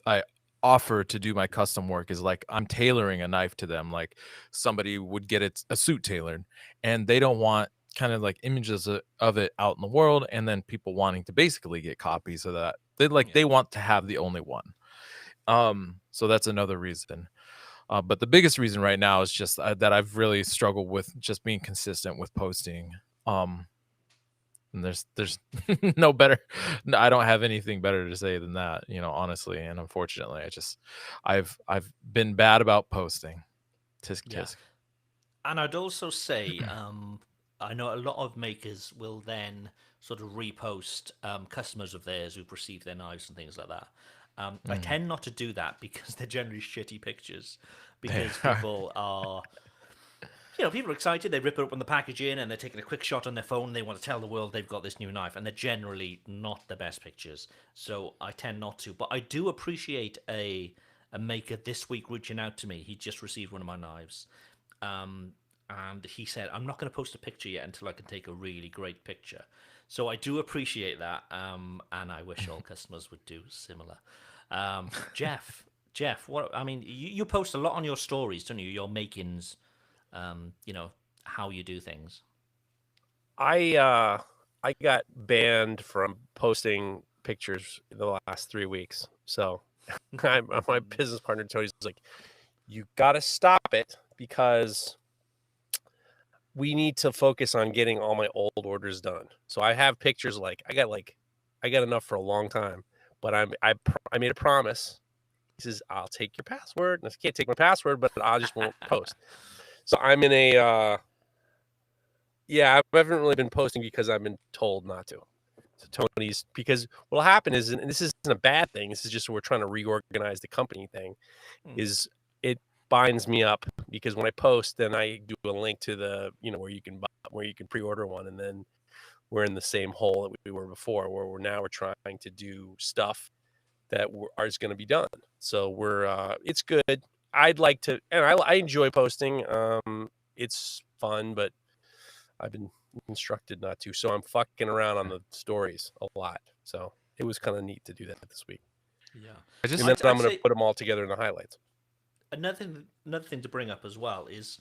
I offer to do my custom work is like I'm tailoring a knife to them, like somebody would get a suit tailored, and they don't want kind of like images of it out in the world, and then people wanting to basically get copies of that. They want to have the only one. So that's another reason. But the biggest reason right now is just that I've really struggled with just being consistent with posting. And there's no better. I don't have anything better to say than that, honestly. And unfortunately, I've been bad about posting. Tisk tisk. And I'd also say, I know a lot of makers will then sort of repost customers of theirs who've received their knives and things like that. I tend not to do that because they're generally shitty pictures, because people are people are excited. They rip it up on the packaging and they're taking a quick shot on their phone. And they want to tell the world they've got this new knife, and they're generally not the best pictures. So I tend not to. But I do appreciate a maker this week reaching out to me. He just received one of my knives, and he said, "I'm not going to post a picture yet until I can take a really great picture." So I do appreciate that, and I wish all customers would do similar. Geoff, you post a lot on your stories, don't you? Your makings. How you do things. I got banned from posting pictures in the last 3 weeks. So my business partner Tony's like, you got to stop it because we need to focus on getting all my old orders done. So I have pictures I got enough for a long time, but I made a promise. He says, I'll take your password. And I can't take my password, but I just won't post. So I'm in a, I haven't really been posting because I've been told not to. So Tony's, because what'll happen is, and this isn't a bad thing, this is just we're trying to reorganize the company thing, is it binds me up because when I post, then I do a link to the, where you can pre-order one, and then we're in the same hole that we were before, where we're trying to do stuff that is going to be done. So it's good. I'd like to, and I enjoy posting. It's fun, but I've been instructed not to. So I'm fucking around on the stories a lot. So it was kind of neat to do that this week. Yeah. And then I'm going to put them all together in the highlights. Another thing to bring up as well is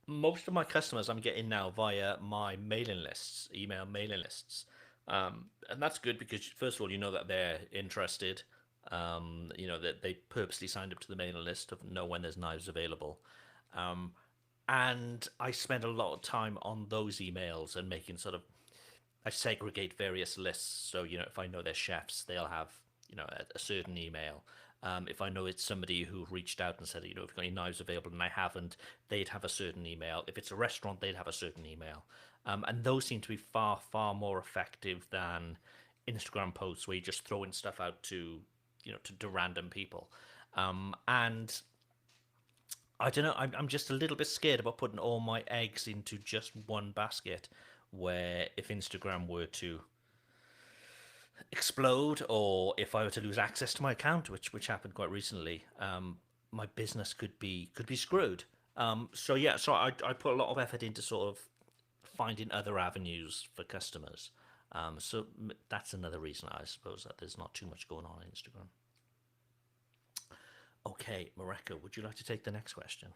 most of my customers I'm getting now via my mailing lists, email mailing lists. And that's good because, first of all, that they're interested. That they purposely signed up to the mailing list to know when there's knives available. And I spend a lot of time on those emails and making I segregate various lists. So, if I know they're chefs, they'll have, a certain email. If I know it's somebody who reached out and said, if you've got any knives available and I haven't, they'd have a certain email. If it's a restaurant, they'd have a certain email. And those seem to be far, far more effective than Instagram posts where you just throwing stuff out to random people. And I don't know, I'm just a little bit scared about putting all my eggs into just one basket, where if Instagram were to explode, or if I were to lose access to my account, which happened quite recently, my business could be screwed. So I put a lot of effort into sort of finding other avenues for customers. So that's another reason, I suppose, that there's not too much going on Instagram. Okay, Mareko, would you like to take the next question?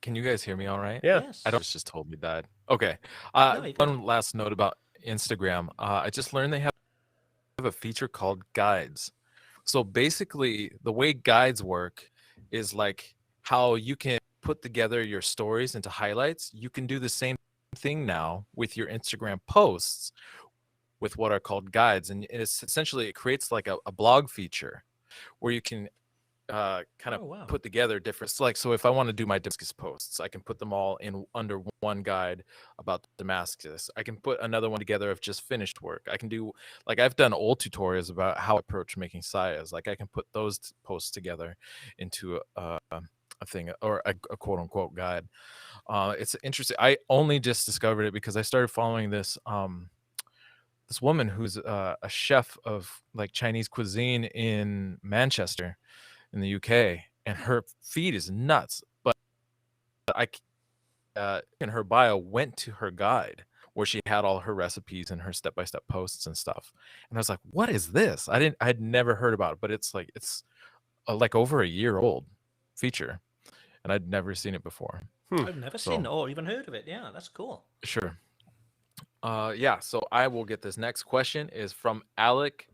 Can you guys hear me all right? Yeah. Yes. I don't just told me that. Okay. No, One last note about Instagram. I just learned they have a feature called guides. So basically, the way guides work is like how you can put together your stories into highlights. You can do the same thing now with your Instagram posts with what are called guides. And it's essentially, it creates like a blog feature where you can put together different, so if I want to do my Damascus posts, I can put them all in under one guide about Damascus. I can put another one together of just finished work. I can do, I've done old tutorials about how I approach making sayas. I can put those posts together into a thing, or a quote unquote guide. It's interesting. I only just discovered it because I started following this this woman who's a chef of Chinese cuisine in Manchester in the UK, and her feed is nuts. But I in her bio went to her guide where she had all her recipes and her step-by-step posts and stuff. And I was like, what is this? I'd never heard about it, but it's over a year old feature, and I'd never seen it before. I've never seen it or even heard of it. Yeah, that's cool. Sure. So I will get this next question is from Alec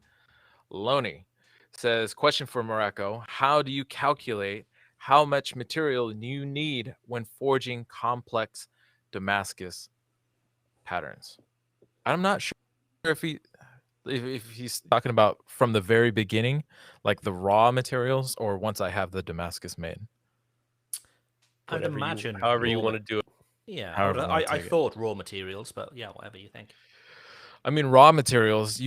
Loney. Says, question for Mareko: how do you calculate how much material you need when forging complex Damascus patterns? I'm not sure if he's talking about from the very beginning, like the raw materials, or once I have the Damascus made. I'd imagine however you want to do it. Yeah, However I thought raw materials, but yeah, whatever you think. I mean, raw materials,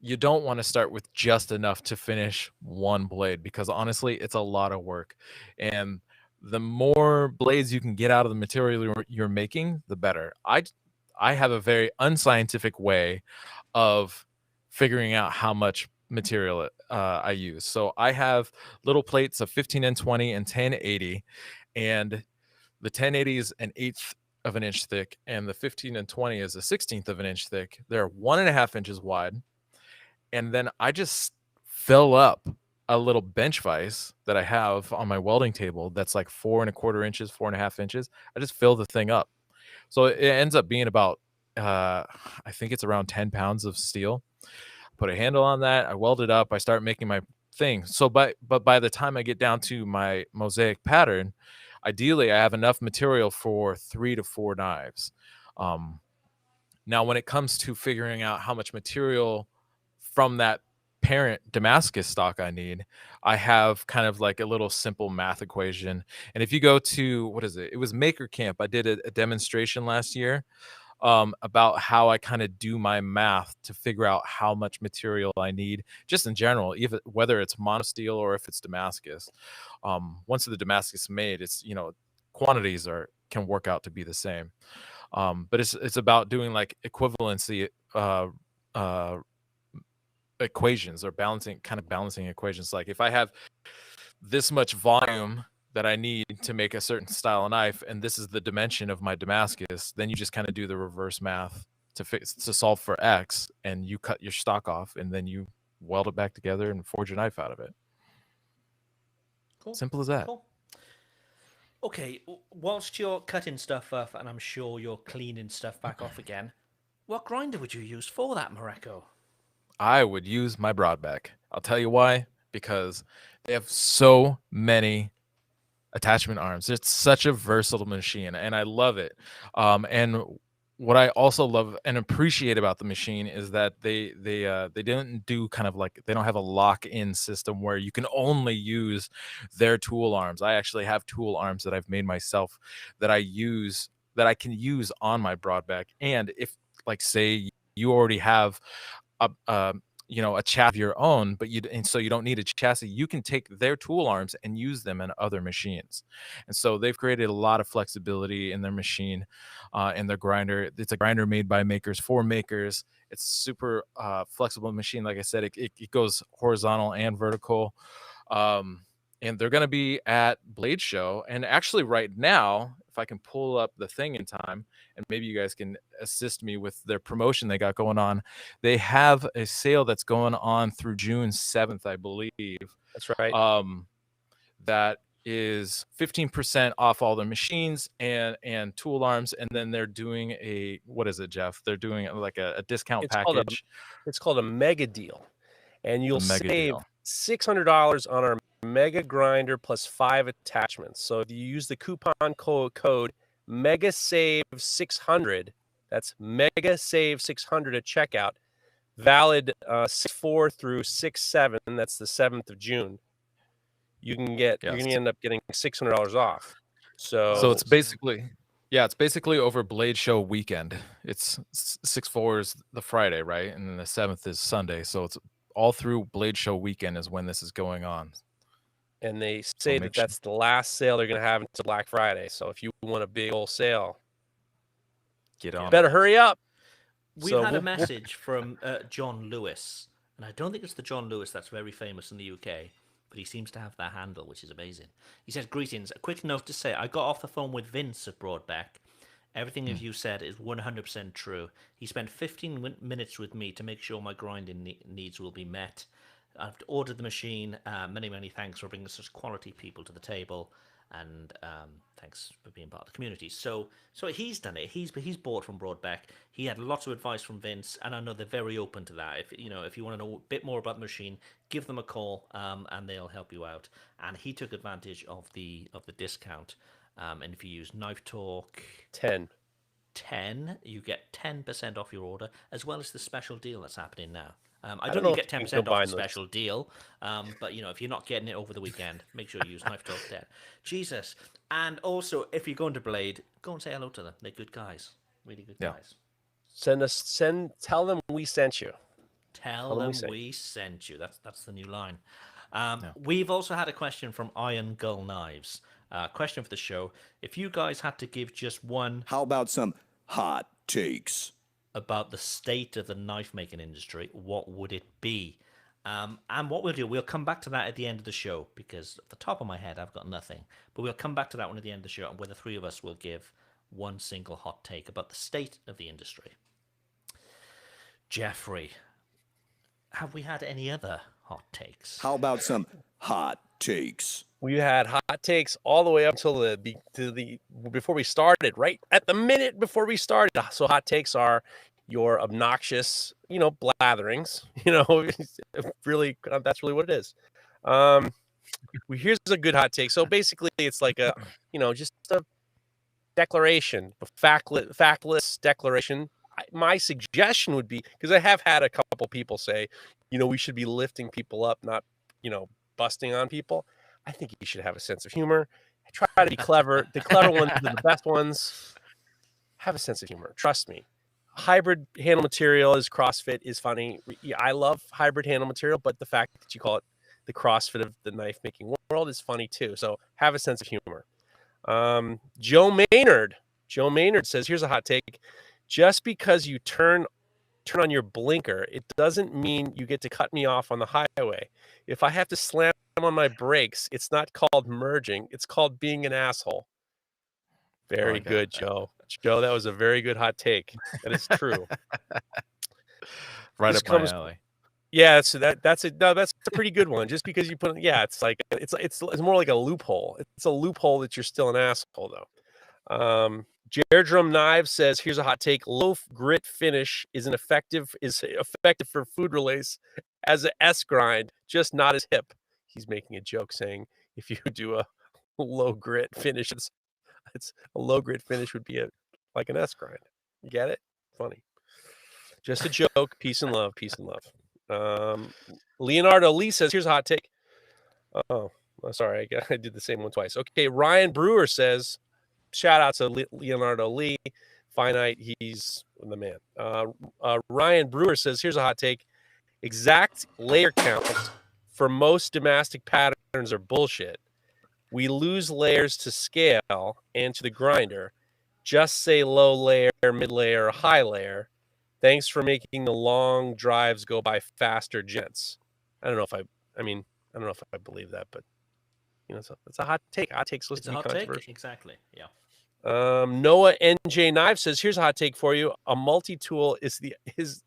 you don't want to start with just enough to finish one blade, because honestly, it's a lot of work. And the more blades you can get out of the material you're making, the better. I have a very unscientific way of figuring out how much material I use. So I have little plates of 15N20 and 1080, and the 1080 is an eighth of an inch thick, and the 15N20 is a 16th of an inch thick. They're 1.5 inches wide, and then I just fill up a little bench vise that I have on my welding table that's like 4.25 inches, 4.5 inches. I just fill the thing up. So it ends up being about, I think it's around 10 pounds of steel. Put a handle on that. I weld it up. I start making my thing. So, but by the time I get down to my mosaic pattern, ideally I have enough material for 3 to 4 knives. Now, when it comes to figuring out how much material from that parent Damascus stock I need, I have kind of like a little simple math equation. And if you go to, what is it? It was Maker Camp. I did a demonstration last year about how I kind of do my math to figure out how much material I need, just in general, even whether it's monosteel or if it's Damascus. Once the Damascus is made, it's, quantities can work out to be the same. But it's about doing like equivalency equations, or balancing equations. Like if I have this much volume that I need to make a certain style of knife, and this is the dimension of my Damascus, then you just kind of do the reverse math to solve for X, and you cut your stock off, and then you weld it back together and forge a knife out of it. Cool. Simple as that. Cool. Okay, whilst you're cutting stuff off, and I'm sure you're cleaning stuff back off again, what grinder would you use for that, Mareko? I would use my Broadback. I'll tell you why. Because they have so many attachment arms. It's such a versatile machine, and I love it. And what I also love and appreciate about the machine is that they didn't do kind of like, they don't have a lock-in system where you can only use their tool arms. I actually have tool arms that I've made myself that I can use on my Broadback. And if, like, say you already have a chassis of your own, so you don't need a chassis, you can take their tool arms and use them in other machines. And so they've created a lot of flexibility in their machine, in their grinder. It's a grinder made by makers for makers. It's super flexible machine. Like I said, it goes horizontal and vertical. And they're going to be at Blade Show. And actually right now, if I can pull up the thing in time, and maybe you guys can assist me with their promotion they got going on. They have a sale that's going on through June 7th, I believe. That's right. That is 15% off all their machines and tool arms. And then they're doing what is it, Geoff? They're doing like a discount package. It's called a mega deal. And you'll save deal. $600 on our mega grinder plus 5 attachments. So if you use the coupon code MEGASAVE600, that's MEGASAVE600 at checkout, valid 6/4 through 6/7, that's the 7th of June. You're going to end up getting $600 off. So it's basically over Blade Show weekend. It's 6/4 is the Friday, right? And then the 7th is Sunday. So it's all through Blade Show weekend is when this is going on. And they say that's the last sale they're going to have until Black Friday. So if you want a big old sale, get on. Better hurry up. We've had a message from John Lewis, and I don't think it's the John Lewis that's very famous in the UK, but he seems to have that handle, which is amazing. He said, "Greetings. A quick note to say, I got off the phone with Vince at Broadback. Everything you said is 100% true. He spent 15 minutes with me to make sure my grinding needs will be met. I've ordered the machine. Many, many thanks for bringing such quality people to the table, and thanks for being part of the community." So he's done it. He's bought from Broadback. He had lots of advice from Vince, and I know they're very open to that. If you want to know a bit more about the machine, give them a call, and they'll help you out. And he took advantage of the discount. And if you use Knife Talk 10, you get 10% off your order, as well as the special deal that's happening now. I don't know if you get 10% off the special deal, but if you're not getting it over the weekend, make sure you use Knife Talk 10. Jesus. And also, if you're going to Blade, go and say hello to them. They're good guys. Really good guys. Tell them we sent you. Tell them we sent you. That's the new line. We've also had a question from Iron Gull Knives. Question for the show: if you guys had to give just one How about some hot takes? about the state of the knife making industry, what would it be? And what we'll do, we'll come back to that at the end of the show, because at the top of my head, I've got nothing. But we'll come back to that one at the end of the show, and where the three of us will give one single hot take about the state of the industry. Jeffrey, have we had any other hot takes? How about some hot takes? We had hot takes all the way up until the before we started, right at the minute before we started. So hot takes are your obnoxious, blatherings. Really, that's really what it is. Here's a good hot take. So basically, it's like a, just a declaration, a factless declaration. My suggestion would be, because I have had a couple people say, we should be lifting people up, not, busting on people. I think you should have a sense of humor. Try to be clever. The clever ones are the best ones. Have a sense of humor. Trust me. Hybrid handle material is CrossFit is funny. I love hybrid handle material, but the fact that you call it the CrossFit of the knife making world is funny too. So have a sense of humor. Joe Maynard says, here's a hot take. Just because you turn on your blinker, it doesn't mean you get to cut me off on the highway. If I have to slam on my brakes, it's not called merging. It's called being an asshole. Very good, Joe. Joe, that was a very good hot take. That is true. Right up my alley. Yeah, so that's a pretty good one. Just because you put, it's like it's more like a loophole. It's a loophole that you're still an asshole though. Jaredrum Knives says, here's a hot take. Low grit finish is effective for food relays as an S grind, just not as hip. He's making a joke saying if you do a low grit finish, it's a low grit finish would be like an S grind. You get it? Funny. Just a joke. Peace and love. Peace and love. Leonardo Lee says, here's a hot take. Oh, sorry. I did the same one twice. Okay. Ryan Brewer says, shout out to Leonardo Lee. Finite. He's the man. Ryan Brewer says, here's a hot take. Exact layer counts for most Damascus patterns are bullshit. We lose layers to scale and to the grinder. Just say low layer, mid layer, or high layer. Thanks for making the long drives go by faster, gents. I don't know if I believe that, but it's a hot take. Hot take's supposed to be controversial. Take? Exactly. Yeah. Noah NJ Knife says, here's a hot take for you. A multi-tool is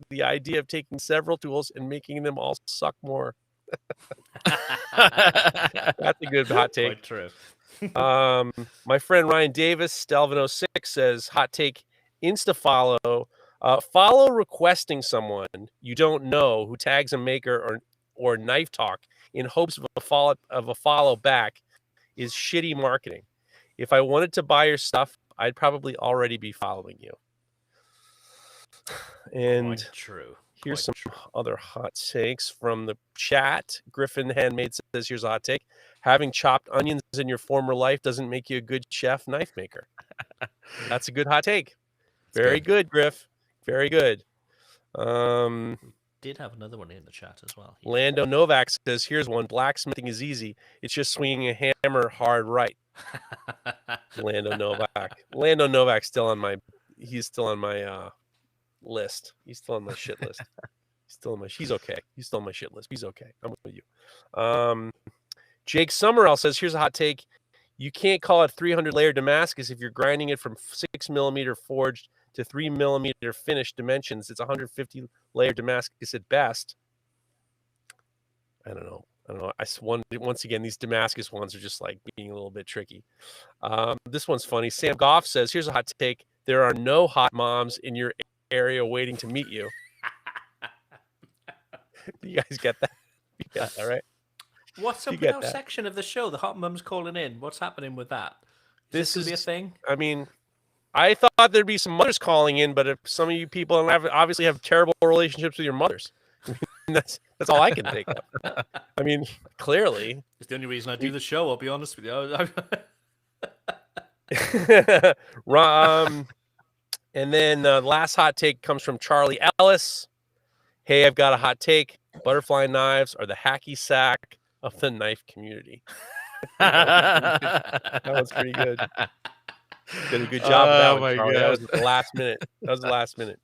the idea of taking several tools and making them all suck more. That's a good hot take. Quite true. My friend Ryan Davis, Stelvin06 says, hot take, Insta follow. Follow requesting someone you don't know who tags a maker or knife talk in hopes of a follow back is shitty marketing. If I wanted to buy your stuff, I'd probably already be following you. And Quite true. Here's some other hot takes from the chat. Griffin Handmade says, here's a hot take. Having chopped onions in your former life doesn't make you a good chef knife maker. That's a good hot take. Very good, Griff. Very good. Did have another one in the chat as well. Lando Novak says, here's one. Blacksmithing is easy. It's just swinging a hammer hard right. Lando Novak's still on my list. He's still on my shit list. He's okay. He's still on my shit list. He's okay. I'm with you. Jake Summerall says, here's a hot take. You can't call it 300 layer Damascus if you're grinding it from 6mm forged to 3mm finished dimensions. It's 150 layer Damascus at best. I don't know. Once again, these Damascus ones are just like being a little bit tricky. This one's funny. Sam Goff says, here's a hot take. There are no hot moms in your area waiting to meet you. You guys get that? You got that, right? What's up with our section of the show? The hot mums calling in. What's happening with that? Is this going to be a thing? I mean, I thought there'd be some mothers calling in, but if some of you people obviously have terrible relationships with your mothers, that's all I can think of. I mean, clearly. It's the only reason I do the show, I'll be honest with you. And then the last hot take comes from Charlie Ellis. Hey, I've got a hot take. Butterfly knives are the hacky sack of the knife community. That one's pretty good. Did a good job with that Oh one, my Charlie. That was God. the last minute. That was the last minute.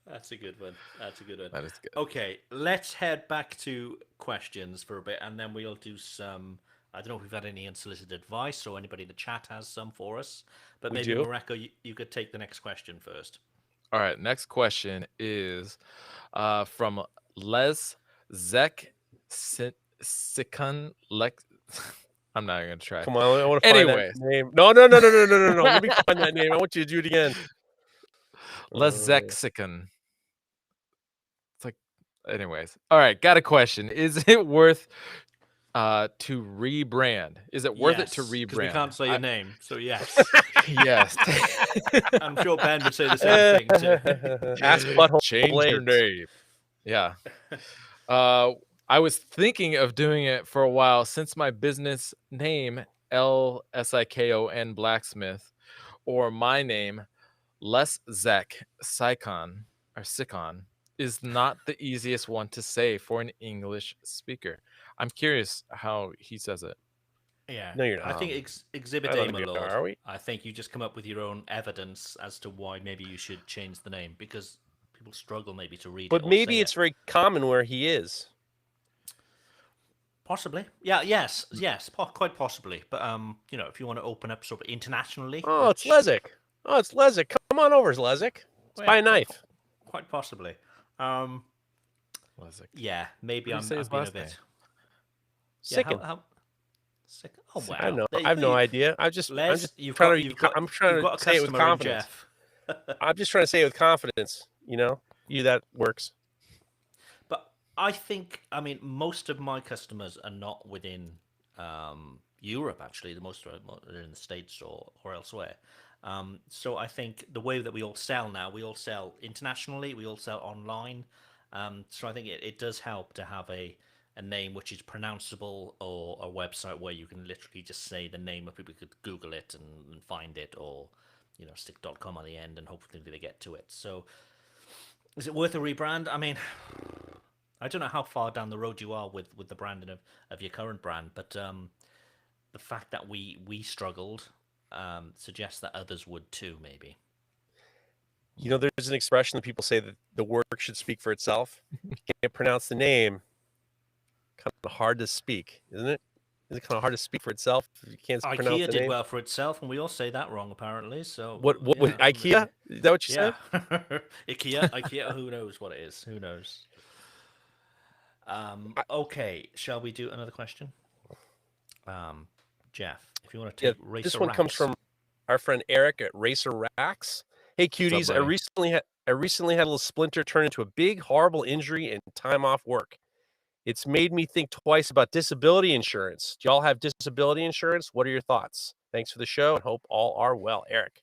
That's a good one. That's a good one. That is good. Okay, let's head back to questions for a bit, and then we'll do some. I don't know if we've had any unsolicited advice or anybody in the chat has some for us. But We maybe, do. Mareko, you could take the next question first. All right. Next question is from Les Zek Sikun Lex. I'm not going to try. Come on, I want to find Anyways. that name. No. Let me find that name. I want you to do it again. Les Zeksikun. It's like, anyways. All right. Got a question. Is it worth to rebrand? Is it worth it to Yes, rebrand? because we can't say your name, so yes. Yes. I'm sure Ben would say the same thing too. Ask Butthole Change your Blades. name. Yeah. I was thinking of doing it for a while since my business name LSIKON Blacksmith, or my name Leszek Sikon or Sikon, is not the easiest one to say for an English speaker. I'm curious how he says it. Yeah. No, you're I not. think Exhibit I A, don't my think we lord. are we? I think you just come up with your own evidence as to why maybe you should change the name, because people struggle maybe to read it. But or maybe say it's it. very common where he is. Possibly. Yeah, yes, quite possibly. But if you want to open up sort of internationally. Oh, it's Leszek. Oh, it's Leszek. Come on over, Leszek. Let's buy a knife. Quite possibly. Leszek. Yeah, maybe What do you say his I've been a last bit. name? Sicken. Yeah, sick. Oh wow. I don't know. There you I have no go. idea. I'm Les, just you've trying got- to. you've got- I'm trying you've to got a say it with customer in confidence. Geoff. I'm just trying to say it with confidence. That works. But I think, most of my customers are not within Europe, actually. The most are in the States or elsewhere. So I think the way that we all sell now, we all sell internationally, we all sell online. So I think it does help to have a name which is pronounceable, or a website where you can literally just say the name of people could Google it and find it, or stick .com on the end and hopefully they get to it. So is it worth a rebrand? I don't know how far down the road you are with the branding of your current brand, but the fact that we struggled suggests that others would too, maybe. There's an expression that people say that the work should speak for itself. You can't pronounce the name. Kind of hard to speak, isn't it? Is it kind of hard to speak for itself if you can't pronounce IKEA the did name? well for itself, and we all say that wrong apparently. So What was IKEA? Is that what you said? IKEA. Who knows what it is? Who knows? Okay, shall we do another question? Jeff, if you want to take Racer this one comes from our friend Eric at Racer Racks. Hey cuties, up, I recently had a little splinter turn into a big horrible injury and time off work. It's made me think twice about disability insurance. Do y'all have disability insurance? What are your thoughts? Thanks for the show and hope all are well. Eric.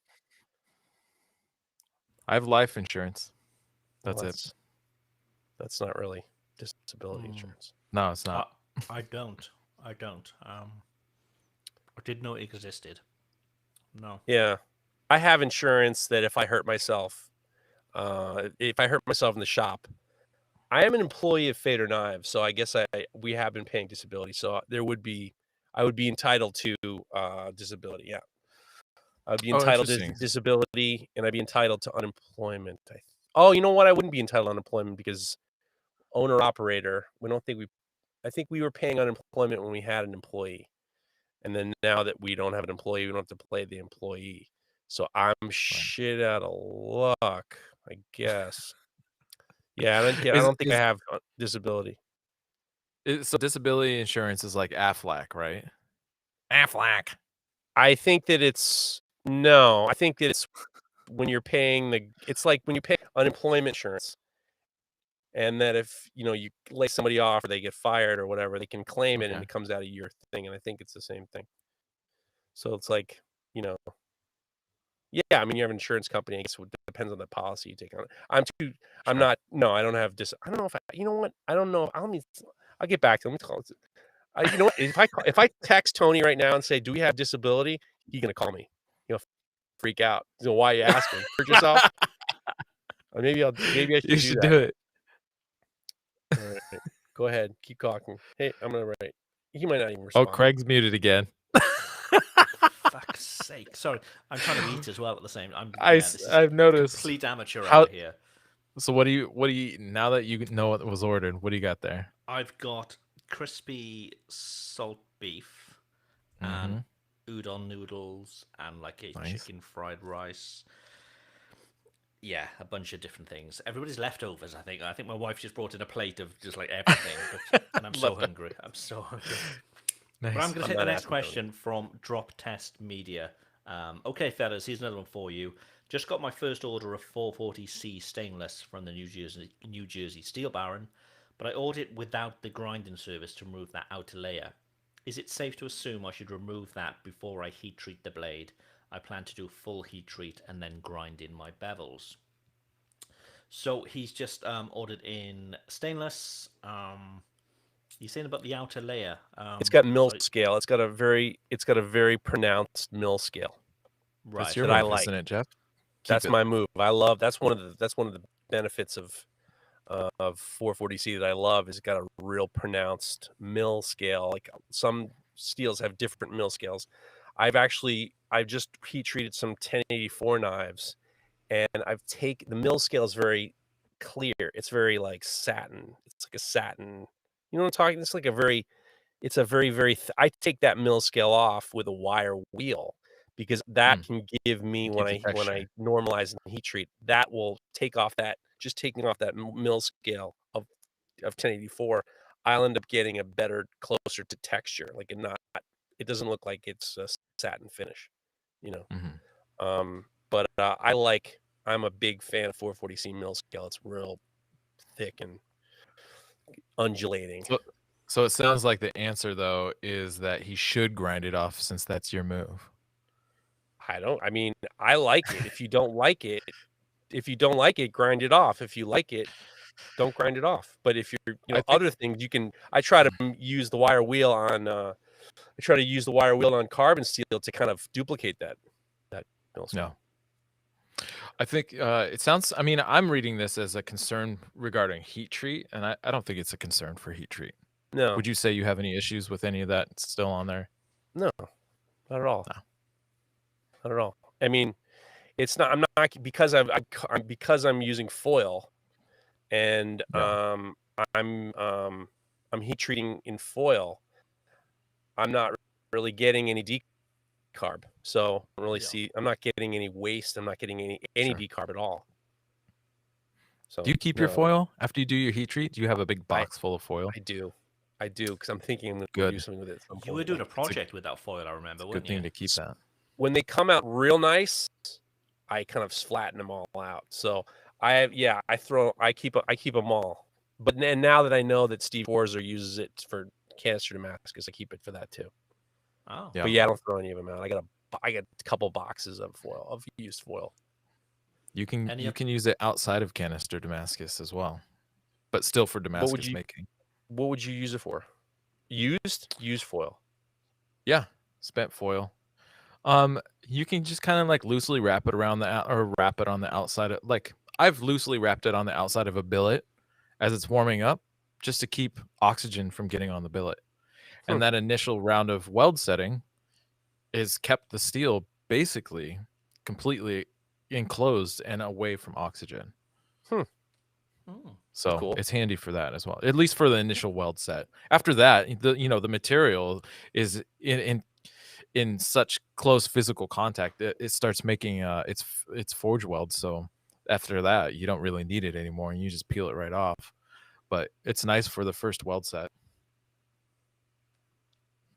I have life insurance. That's it. That's not really disability insurance. No, it's not. I don't. I didn't know it existed. No. Yeah. I have insurance that if I hurt myself in the shop, I am an employee of Fader Knives, so I guess we have been paying disability. So I would be entitled to disability. Yeah, I would be entitled to disability, and I'd be entitled to unemployment. You know what? I wouldn't be entitled to unemployment because owner operator. I think we were paying unemployment when we had an employee, and then now that we don't have an employee, we don't have to pay the employee. So I'm shit out of luck, I guess. Yeah, I don't think I have disability. So disability insurance is like Aflac, right? Aflac. I think that it's when you're paying it's like when you pay unemployment insurance, and that if you lay somebody off or they get fired or whatever, they can claim it and it comes out of your thing, and I think it's the same thing. So it's like yeah, you have an insurance company. I guess it depends on the policy you take on it. I don't have I don't know if you know what? I don't know. I'll get back to him. Let me call it. You know what? If I text Tony right now and say, "Do we have disability?" He's gonna call me. Freak out. Why are you asking? Hurt yourself? Maybe I should do it. All right. Go ahead. Keep talking. Hey, I'm gonna write. He might not even Oh, respond. Craig's muted again. Fuck's sake! Sorry, I'm trying to eat as well at the same time. I've noticed. Complete amateur How- hour here. So what do you now that you know what was ordered? What do you got there? I've got crispy salt beef Mhm. and udon noodles and like a Nice. chicken fried rice. Yeah, a bunch of different things. Everybody's leftovers, I think. I think my wife just brought in a plate of just like everything. And I'm so hungry. I'm so hungry. Nice. But I'm going to take not the next asking, question from Drop Test Media. Okay, fellas, here's another one for you. Just got my first order of 440C stainless from the New Jersey Steel Baron, but I ordered it without the grinding service to remove that outer layer. Is it safe to assume I should remove that before I heat treat the blade? I plan to do full heat treat and then grind in my bevels. So he's just ordered in stainless. You're saying about the outer layer. It's got mill so- scale. It's got a very pronounced mill scale. right. That's your that I move, like. isn't it, Jeff? That's Keep it. my move. I love. That's one of the benefits of 440C that I love. Is it got a real pronounced mill scale. Like some steels have different mill scales. I've just heat treated some 1084 knives, and the mill scale is very clear. It's very like satin. It's like a satin. You know what I'm talking? It's like it's a very, very, I take that mill scale off with a wire wheel because that can give me when Keep the I texture. normalize and heat treat, that will take off just taking off that mill scale of 1084, I'll end up getting a better, closer to texture. Like it doesn't look like it's a satin finish, you know? Mhm. But I'm a big fan of 440C mill scale. It's real thick and undulating. So it sounds like the answer though is that he should grind it off since that's your move. I like it. If you don't like it, grind it off. If you like it, don't grind it off. But if you're, I think- other things, I try to use the wire wheel on carbon steel to kind of duplicate that mill scale. No. I think it sounds, I mean, I'm reading this as a concern regarding heat treat, and I don't think it's a concern for heat treat. No, Would you say you have any issues with any of that still on there? no, not at all. No. Not at all. I mean, it's not. I'm not because I'm using foil, and No. I'm heat treating in foil. I'm not really getting any decarb, so I don't really I'm not getting any waste. I'm not getting any Sure. decarb at all. So Do you keep your no, foil after you do your heat treat? Do you have a big box full of foil? I do, because I'm thinking I'm going to Good. do something with it. At some You were point. doing a project with that foil, I remember, Good weren't thing you? to keep that. When they come out real nice, I kind of flatten them all out. So I keep them all. But then now that I know that Steve Forza uses it for canister Damascus, I keep it for that too. Oh. Yeah. But yeah, I don't throw any of them out. I got a couple boxes of used foil. You can Any you up- can use it outside of canister Damascus as well, but still for Damascus you- making. What would you use it for? Used foil. Yeah, spent foil. You can just kind of like loosely wrap it around or wrap it on the outside of, like, I've loosely wrapped it on the outside of a billet as it's warming up, just to keep oxygen from getting on the billet. And that initial round of weld setting is kept the steel basically completely enclosed and away from oxygen. Hmm. So Cool. it's handy for that as well, at least for the initial weld set. After that, the material is in such close physical contact, it starts making its forge weld. So after that, you don't really need it anymore, and you just peel it right off. But it's nice for the first weld set.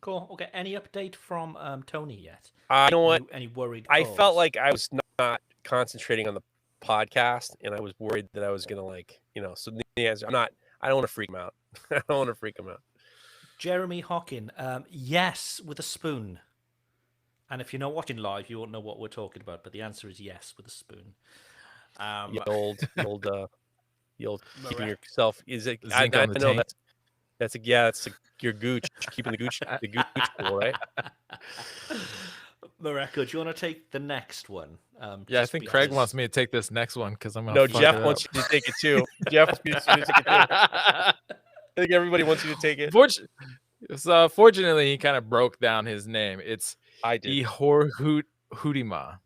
Cool. Okay. Any update from Tony yet? You know what? Any worried I calls? felt like I was not concentrating on the podcast, and I was worried that I was gonna So the answer, I don't want to freak him out. I don't want to freak him out. Jeremy Hockin, yes, with a spoon. And if you're not watching live, you won't know what we're talking about. But the answer is yes, with a spoon. The old keeping Marek. yourself. Is it? Zinc I on the know tank. that's your gooch, keeping the gooch cool, right? Mareko, do you want to take the next one? Yeah, I think Craig wants me to take this next one because I'm gonna. No, fuck Jeff it wants up. you to take it too. Jeff wants me to take it too. I think everybody wants you to take it. So fortunately, he kind of broke down his name. It's I did. Ihor Hudima.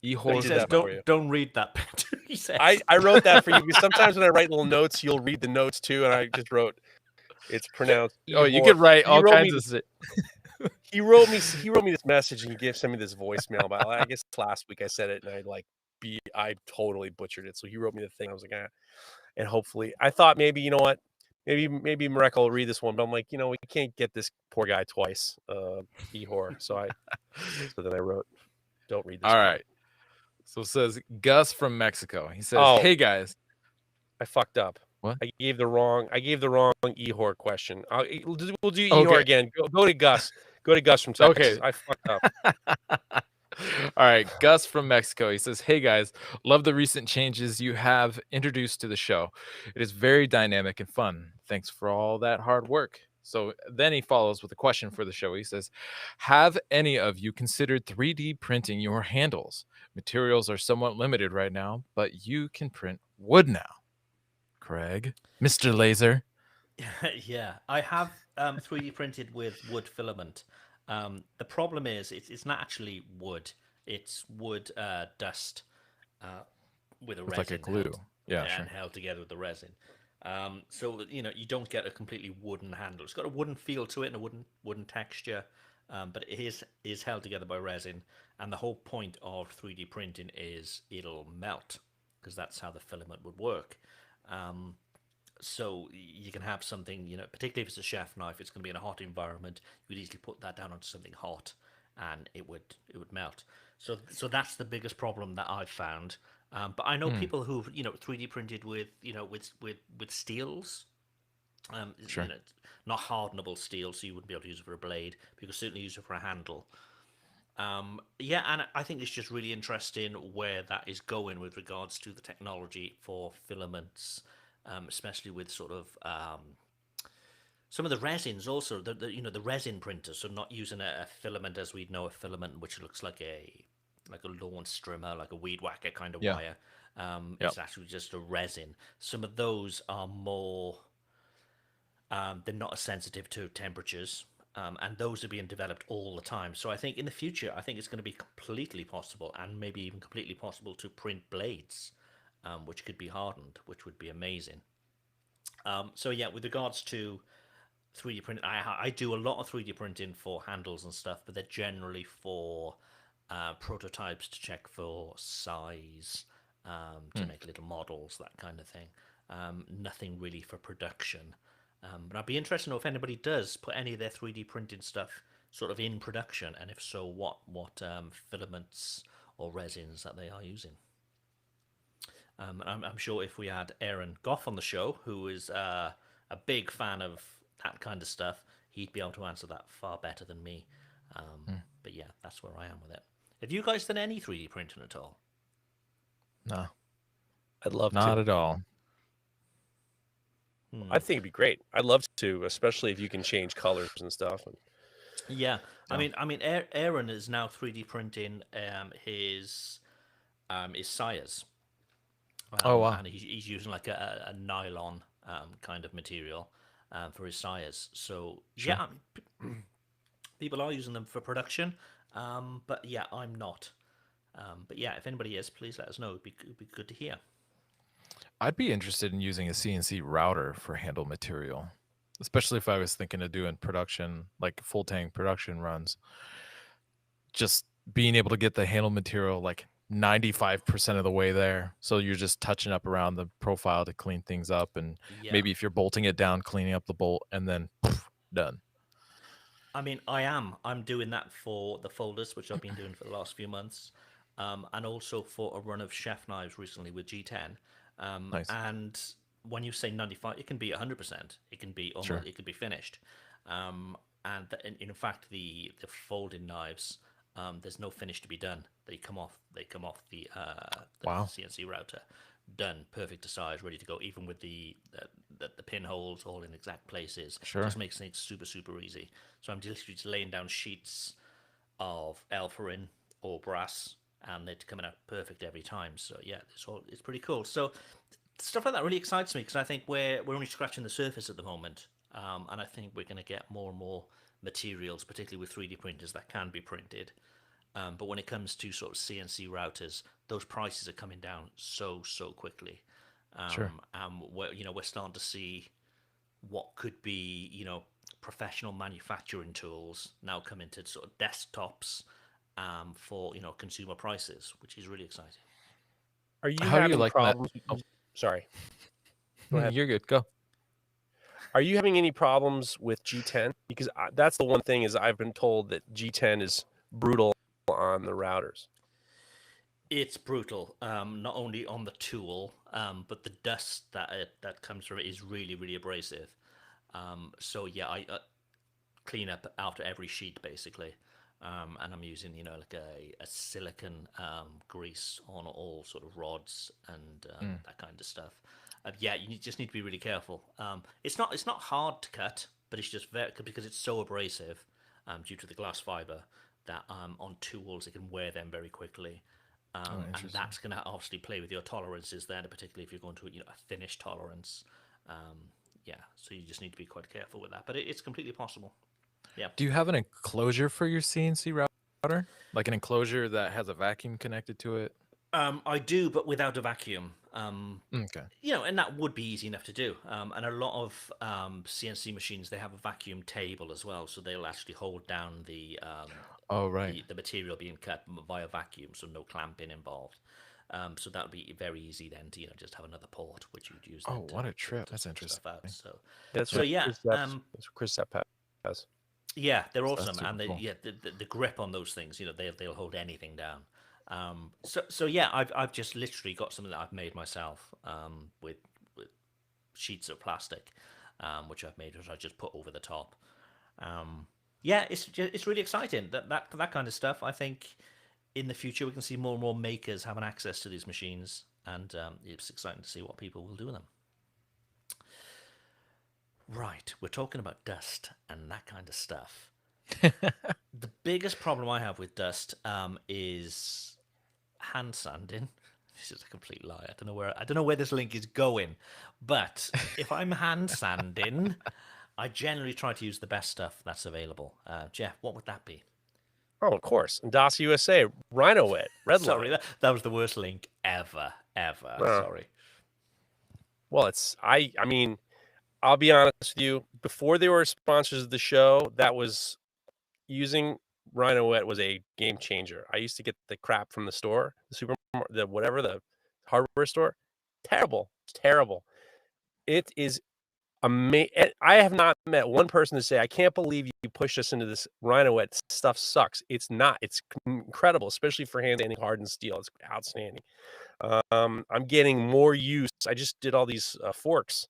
He Ihor did says, that for you. don't read that bit. He says. I wrote that for you because sometimes when I write little notes, you'll read the notes too, and I just wrote it's pronounced. Oh, you Ihor. could write He all wrote kinds me of shit. He wrote me this message and he sent me this voicemail about I guess last week I said it and I totally butchered it. So he wrote me the thing. I was like, and hopefully I thought maybe, you know what? Maybe Mareko will read this one, but I'm like, we can't get this poor guy twice. Ehor. So then I wrote, don't read this All one. right. So it says Gus from Mexico. He says, Oh. "Hey guys." I fucked up. What? I gave the wrong Ehor question. We'll do Ehor Okay. again. Go to Gus. Go to Gus from Texas. Okay. I fucked up. All right, Gus from Mexico. He says, "Hey guys, love the recent changes you have introduced to the show. It is very dynamic and fun. Thanks for all that hard work." So then he follows with a question for the show. He says, "Have any of you considered 3D printing your handles? Materials are somewhat limited right now, but you can print wood now." Craig, Mr. Laser. Yeah, I have 3D printed with wood filament. The problem is it's not actually wood. It's wood dust with a With resin like a glue. held, Yeah, and sure. held together with the resin. So you don't get a completely wooden handle. It's got a wooden feel to it and a wooden texture, but it is held together by resin. And the whole point of 3D printing is it'll melt because that's how the filament would work. So you can have something, particularly if it's a chef knife, it's going to be in a hot environment. You could easily put that down onto something hot, and it would melt. So that's the biggest problem that I've found. But I know people who've 3D printed with with steels. Sure. Not hardenable steel, so you wouldn't be able to use it for a blade. But you could certainly use it for a handle. Yeah, and I think it's just really interesting where that is going with regards to the technology for filaments. Especially with sort of some of the resins also the resin printers, so not using a filament as we'd know a filament, which looks like a lawn strimmer, like a weed whacker kind of wire. It's actually just a resin. Some of those are more they're not as sensitive to temperatures, and those are being developed all the time. So I think in the future, I think it's going to be completely possible, and maybe even completely possible, to print blades which could be hardened, which would be amazing. So yeah, with regards to 3D printing, I do a lot of 3D printing for handles and stuff, but they're generally for prototypes to check for size, to make little models, that kind of thing. Nothing really for production. But I'd be interested to know if anybody does put any of their 3D printing stuff sort of in production, and if so, what filaments or resins that they are using. I'm sure if we had Aaron Goff on the show, who is a big fan of that kind of stuff, he'd be able to answer that far better than me. But yeah, that's where I am with it. Have you guys done any 3D printing at all? No, I'd love not to. at all. I think it'd be great. I'd love to, especially if you can change colors and stuff. Yeah, I mean, Aaron is now 3D printing his sires. Oh wow! And he's using like a nylon kind of material for his sires. So Sure. yeah, people are using them for production, but yeah, I'm not. But yeah, if anybody is, please let us know. It'd be good to hear. I'd be interested in using a CNC router for handle material, especially if I was thinking of doing production, like full tank production runs. Just being able to get the handle material like 95% of the way there. So you're just touching up around the profile to clean things up. And maybe if you're bolting it down, cleaning up the bolt, and then done. I mean, I'm doing that for the folders, which I've been doing for the last few months. And also for a run of chef knives recently with G10. Nice. And when you say 95, it can be 100%. It can be almost, it could be finished. And in fact, the folding knives, there's no finish to be done. They come off the CNC router, done, perfect to size, ready to go. Even with the pinholes all in exact places, Sure. It just makes things super super easy. So I'm just laying down sheets of Elfarin or brass, and they're coming out perfect every time. So yeah, it's pretty cool. So stuff like that really excites me because I think we're only scratching the surface at the moment. And I think we're going to get more and more materials, particularly with 3D printers, that can be printed. But when it comes to sort of CNC routers, those prices are coming down so quickly. Sure. And we're starting to see what could be, professional manufacturing tools now come into sort of desktops for, consumer prices, which is really exciting. Are you How do you having like that? problems? Sorry. Go ahead. You're good. Go. Are you having any problems with G10? Because that's the one thing is I've been told that G10 is brutal on the routers. It's brutal, not only on the tool, but the dust that comes from it is really abrasive. So yeah, I clean up after every sheet basically, and I'm using like a silicon grease on all sort of rods and that kind of stuff. Yeah, you just need to be really careful. It's not hard to cut, but it's just because it's so abrasive due to the glass fiber that on tools it can wear them very quickly. And that's going to obviously play with your tolerances then, particularly if you're going to a finish tolerance. Yeah, so you just need to be quite careful with that. But it's completely possible. Yeah. Do you have an enclosure for your CNC router? Like an enclosure that has a vacuum connected to it? I do, but without a vacuum. Okay. And that would be easy enough to do. And a lot of CNC machines, they have a vacuum table as well, so they'll actually hold down the the material being cut via vacuum, so no clamping involved. So that would be very easy then to just have another port which you'd use. Oh, what a trip! That's interesting. So that's what Chris Sepp has. Yeah, they're That's awesome, and cool. the grip on those things, they'll hold anything down. So yeah, I've just literally got something that I've made myself with sheets of plastic, which I've made, which I just put over the top. Yeah, it's really exciting that kind of stuff. I think in the future we can see more and more makers having access to these machines, and it's exciting to see what people will do with them. Right, we're talking about dust and that kind of stuff. The biggest problem I have with dust is hand sanding. This is a complete lie. I don't know where this link is going, but if I'm hand sanding, I generally try to use the best stuff that's available. Geoff, what would that be? Oh, of course. Damascus USA, Rhino Wet, Redline. Sorry, that was the worst link ever. Sorry. Well, I mean, I'll be honest with you. Before they were sponsors of the show, that was using Rhino Wet was a game changer. I used to get the crap from the store, the supermarket, the hardware store. Terrible. It is amazing. I have not met one person to say, I can't believe you pushed us into this Rhino Wet stuff sucks. It's not. It's incredible, especially for hand sanding hardened steel. It's outstanding. I'm getting more use. I just did all these forks.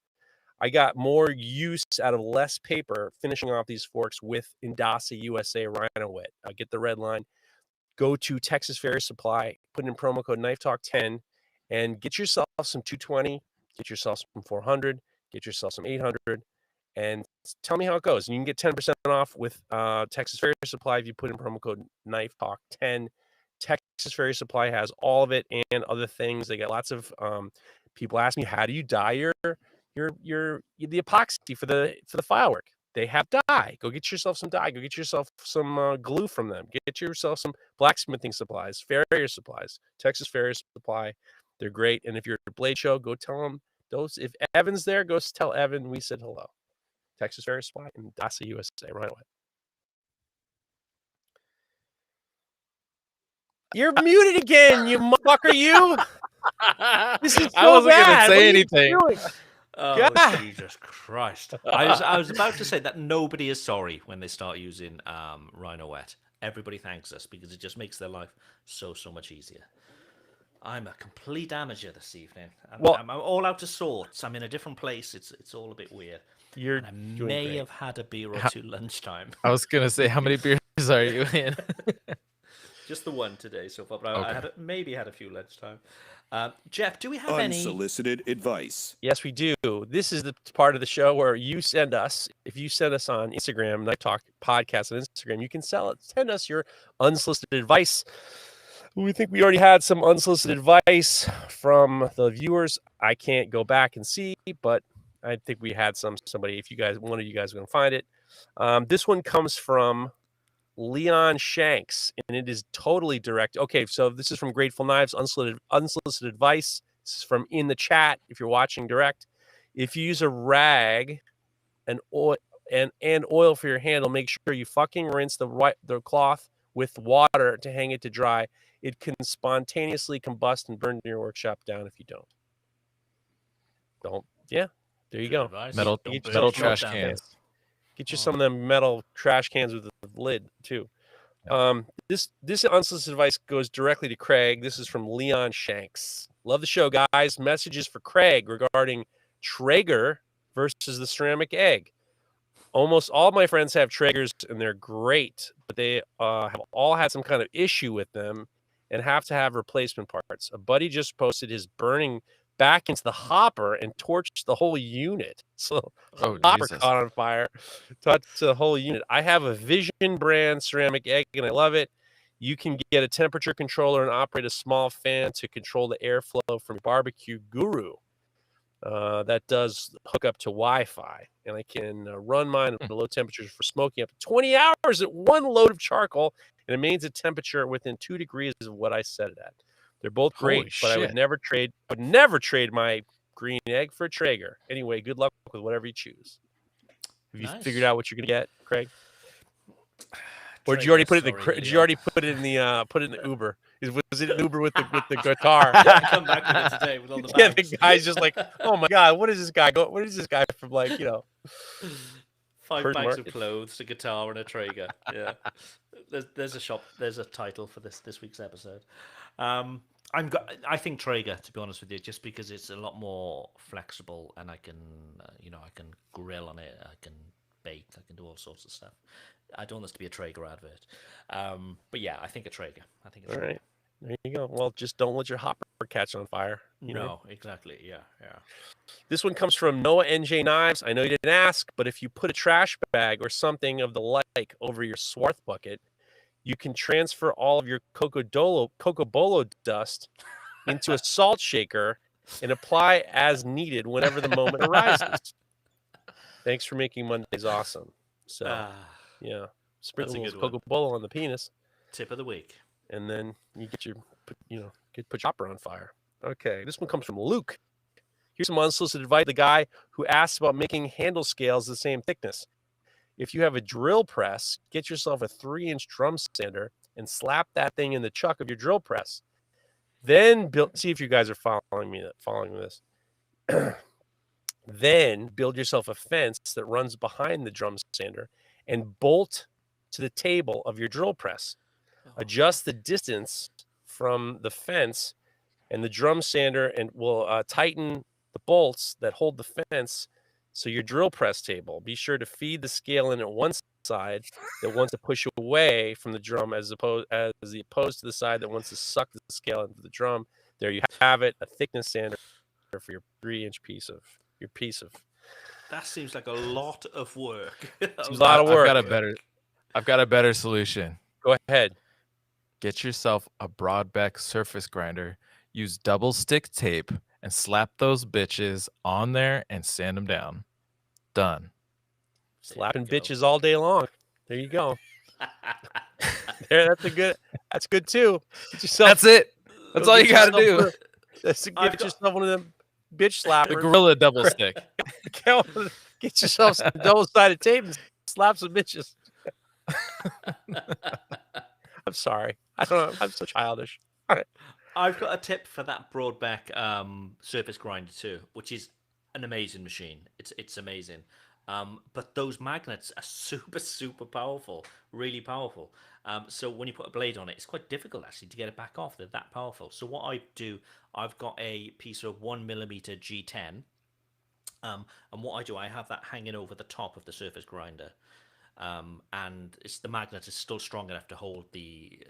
I got more use out of less paper finishing off these forks with Indasa USA Rhino Wet. Get the red line. Go to Texas Fair Supply, put in promo code KNIFETALK10, and get yourself some 220, get yourself some 400, get yourself some 800, and tell me how it goes. And you can get 10% off with Texas Fair Supply if you put in promo code KNIFETALK10. Texas Fair Supply has all of it and other things. They got lots of people ask me, how do you dye the epoxy for the firework? They have dye. Go get yourself some dye. Go get yourself some glue from them. Get yourself some blacksmithing supplies, Farrier supplies, Texas Farrier Supply. They're great. And if you're at a Blade Show, go tell them those. If Evan's there, go tell Evan we said hello. Texas Farrier Supply and Dasa USA right away. You're muted again, you motherfucker, you. This is so I wasn't bad. gonna say anything. Oh, God. Jesus Christ. I was about to say that nobody is sorry when they start using Rhino Wet. Everybody thanks us because it just makes their life so much easier. I'm a complete amateur this evening. I'm all out of sorts. I'm in a different place. It's all a bit weird. I may have had a beer or two lunchtime. I was gonna say, how many beers are you in? Just the one today so far, but I maybe had a few lunchtime. Geoff, do we have Unsolicited advice? Yes, we do. This is the part of the show where you send us, if you send us on Instagram, Knife Talk Podcast on Instagram, you can send us your unsolicited advice. We think we already had some unsolicited advice from the viewers. I can't go back and see, but I think we had somebody. If one of you guys are going to find it, this one comes from Leon Shanks, and it is totally direct. Okay, so this is from Grateful Knives, unsolicited advice. This is from in the chat. If you're watching direct, if you use a rag and oil for your handle, make sure you fucking rinse the cloth with water to hang it to dry. It can spontaneously combust and burn your workshop down if you don't. Yeah, there you go. Advice. Metal Don't burn metal your trash shop down. cans. Get you some of them metal trash cans with the lid too. This unsolicited advice goes directly to Craig. This is from Leon Shanks. Love the show, guys. Messages for Craig regarding Traeger versus the ceramic egg. Almost all my friends have Traegers and they're great, but they have all had some kind of issue with them and have to have replacement parts. A buddy just posted his burning back into the hopper and torched the whole unit. So hopper Jesus. caught on fire, touched the whole unit. I have a Vision brand ceramic egg and I love it. You can get a temperature controller and operate a small fan to control the airflow from your barbecue guru. That does hook up to Wi-Fi, and I can run mine at low temperatures for smoking up to 20 hours at one load of charcoal, and it maintains a temperature within 2 degrees of what I set it at. They're both great, Holy but I would shit. never trade my green egg for a Traeger. Anyway, good luck with whatever you choose. Have you figured out what you're gonna get, Craig? Or did you already put it in the? Did you already put it in the Uber? Was it an Uber with the guitar? I come back with it today with all the bags. Yeah, the guy's just like, oh my god, what is this guy? What is this guy from 5 Persian bags market? of clothes, a guitar, and a Traeger. Yeah, there's a shop. There's a title for this week's episode. I think Traeger, to be honest with you, just because it's a lot more flexible and I can I can grill on it, I can bake, I can do all sorts of stuff. I don't want this to be a Traeger advert, but yeah, I think a Traeger. All right, there you go. Well, just don't let your hopper catch on fire. No, exactly. Yeah. This one comes from Noah NJ Knives. I know you didn't ask, but if you put a trash bag or something of the like over your swarth bucket, you can transfer all of your cocobolo dust into a salt shaker and apply as needed whenever the moment arises. Thanks for making Mondays awesome. So, yeah, sprinkle a little cocobolo on the penis. Tip of the week. And then you put your chopper on fire. Okay, this one comes from Luke. Here's some unsolicited advice. The guy who asked about making handle scales the same thickness. If you have a drill press, get yourself a 3-inch drum sander and slap that thing in the chuck of your drill press. Then see if you guys are following this. Then build yourself a fence that runs behind the drum sander and bolt to the table of your drill press. Adjust the distance from the fence and the drum sander and will tighten the bolts that hold the fence. So your drill press table, be sure to feed the scale in at one side that wants to push away from the drum as opposed to the side that wants to suck the scale into the drum. There you have it, a thickness sander for your 3-inch piece of. That seems like a lot of work. It's a lot of work. I've got a better solution. Go ahead. Get yourself a Broadbeck surface grinder. Use double stick tape and slap those bitches on there and sand them down. Done. Slapping bitches all day long. There you go. That's good too. That's it. That's all you got to do. Get yourself one of them bitch slappers. The gorilla double stick. Get yourself some double-sided tape and slap some bitches. I'm sorry. I don't know. I'm so childish. All right. I've got a tip for that Broadbeck surface grinder too, which is an amazing machine. It's amazing. But those magnets are super powerful, really powerful. So when you put a blade on it, it's quite difficult actually to get it back off. They're that powerful. So what I do, I've got a piece of 1mm G10. And what I do, I have that hanging over the top of the surface grinder. And the magnet is still strong enough to hold the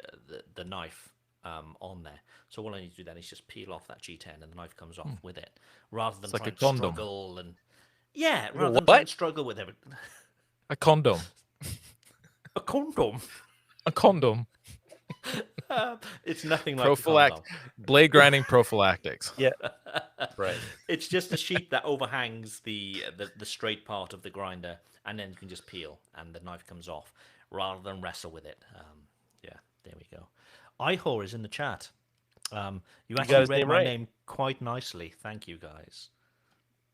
knife on there. So all I need to do then is just peel off that G10 and the knife comes off with it, rather than try and struggle and rather than try and struggle with everything. A condom. A condom. A condom. It's nothing like the condom. Blade grinding prophylactics. Yeah. Right. It's just a sheet that overhangs the straight part of the grinder, and then you can just peel, and the knife comes off, rather than wrestle with it. Yeah, there we go. Ihor is in the chat. You got actually his read name my right. name quite nicely. Thank you, guys.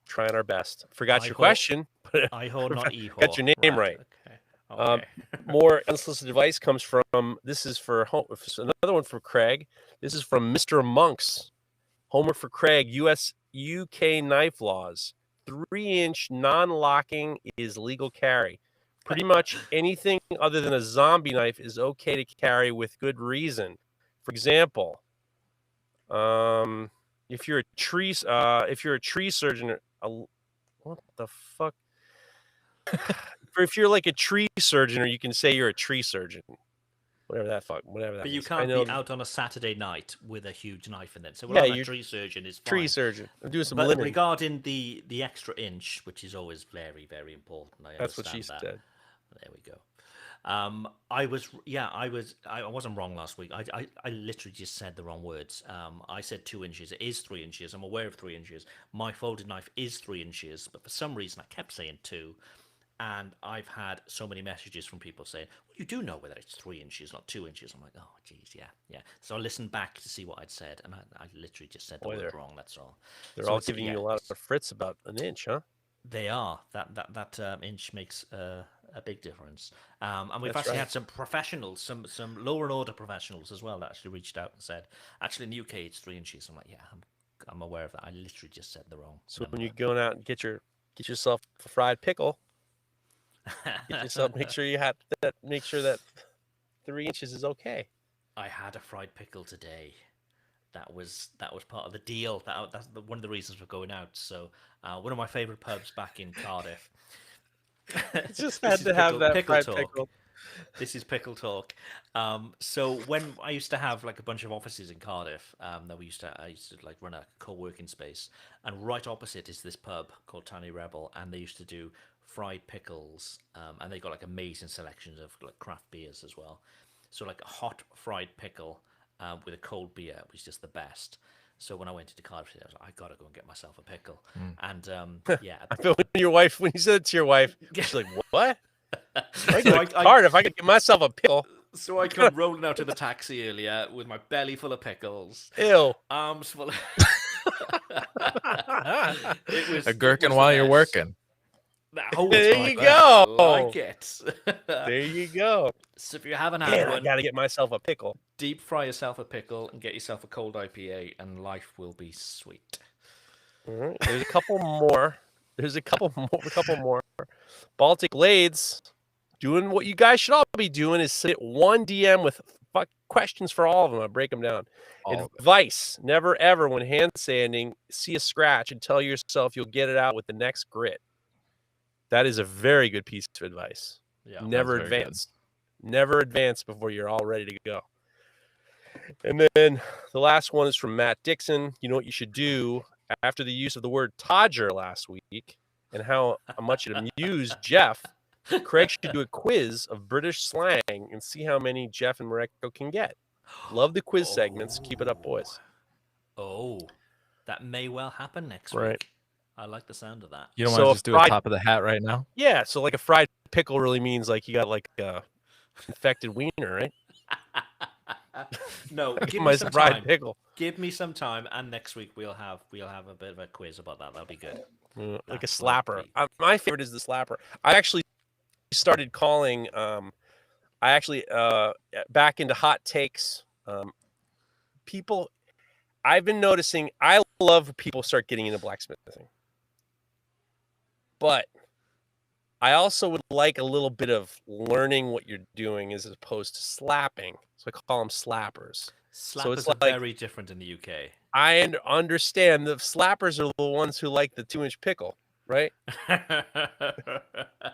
Trying our best. Forgot your Ihor- question, but Ihor, not Ihor. got your name right. Okay. Okay. More unsolicited advice comes from, this is for another one for Craig. This is from Mr. Monks. Homework for Craig. UK knife laws. 3-inch non-locking is legal carry. Pretty much anything other than a zombie knife is okay to carry with good reason. For example, if you're a tree surgeon, what the fuck? If you're like a tree surgeon, or you can say you're a tree surgeon, whatever that But you means. can't be out on a Saturday night with a huge knife in it. So Yeah, I'm a you're tree surgeon is fine. tree surgeon. I'm doing some But limbing. regarding the extra inch, which is always very, very important, That's what she understand said. that. There we go. I wasn't wrong last week. I literally just said the wrong words. I said 2 inches. It is 3 inches. I'm aware of 3 inches. My folded knife is 3 inches, but for some reason I kept saying 2. And I've had so many messages from people saying, well, you do know whether it's 3 inches, not 2 inches. I'm like, oh, geez, yeah. So I listened back to see what I'd said, and I literally just said the word wrong, that's all. They're So all it's- giving yeah, you a lot it's- of frits about an inch, huh? They are. That inch makes a big difference. And we've That's actually right. had some professionals, some lower order professionals as well, that actually reached out and said, actually in the UK it's 3 inches. I'm like, yeah, I'm aware of that. I literally just said the wrong So number. when you're going out and get yourself a fried pickle, make sure that 3 inches is okay. I had a fried pickle today. That was part of the deal. That's one of the reasons for going out. So one of my favorite pubs back in Cardiff. Just This had is to have that pickle fried talk. pickle. This is pickle talk. So when I used to have like a bunch of offices in Cardiff, that I used to like run a co-working space, and right opposite is this pub called Tiny Rebel, and they used to do fried pickles, and they got like amazing selections of like craft beers as well. So like a hot fried pickle with a cold beer was just the best. So when I went into Cardiff, I was like, I gotta go and get myself a pickle. And yeah, I feel when you said it to your wife, she's like, "What? I So go to Cardiff. I could get myself a pickle." So I come rolling out of the taxi earlier with my belly full of pickles, Ew. arms full of. A gherkin while you're working. There you go. Like it. There you go. So if you haven't had Man, I one, gotta get myself a pickle. deep fry yourself a pickle and get yourself a cold IPA, and life will be sweet. All right. There's a couple more. Baltic Blades doing what you guys should all be doing is sit one DM with questions for all of them. I break them down. Advice: never ever, when hand sanding, see a scratch and tell yourself you'll get it out with the next grit. That is a very good piece of advice. Yeah, Never that's very advance. Never advance before you're all ready to go. And then the last one is from Matt Dixon. You know what you should do after the use of the word Todger last week and how much it amused Geoff. Craig should do a quiz of British slang and see how many Geoff and Mareko can get. Love the quiz segments. Keep it up, boys. Oh, that may well happen next Right. week. I like the sound of that. You don't So want to a just do a top of the hat right now? Yeah, so like a fried pickle really means like you got like a infected wiener, right? No, give My me some fried time. pickle. Give me some time, and next week we'll have a bit of a quiz about that. That'll be good. Like a That will slapper. be- My favorite is the slapper. I actually started calling. Back into hot takes. People, I've been noticing. I love when people start getting into blacksmithing, but I also would like a little bit of learning what you're doing as opposed to slapping. So I call them slappers. Slappers it's are like- very different in the UK. I understand the slappers are the ones who like the 2-inch pickle, right?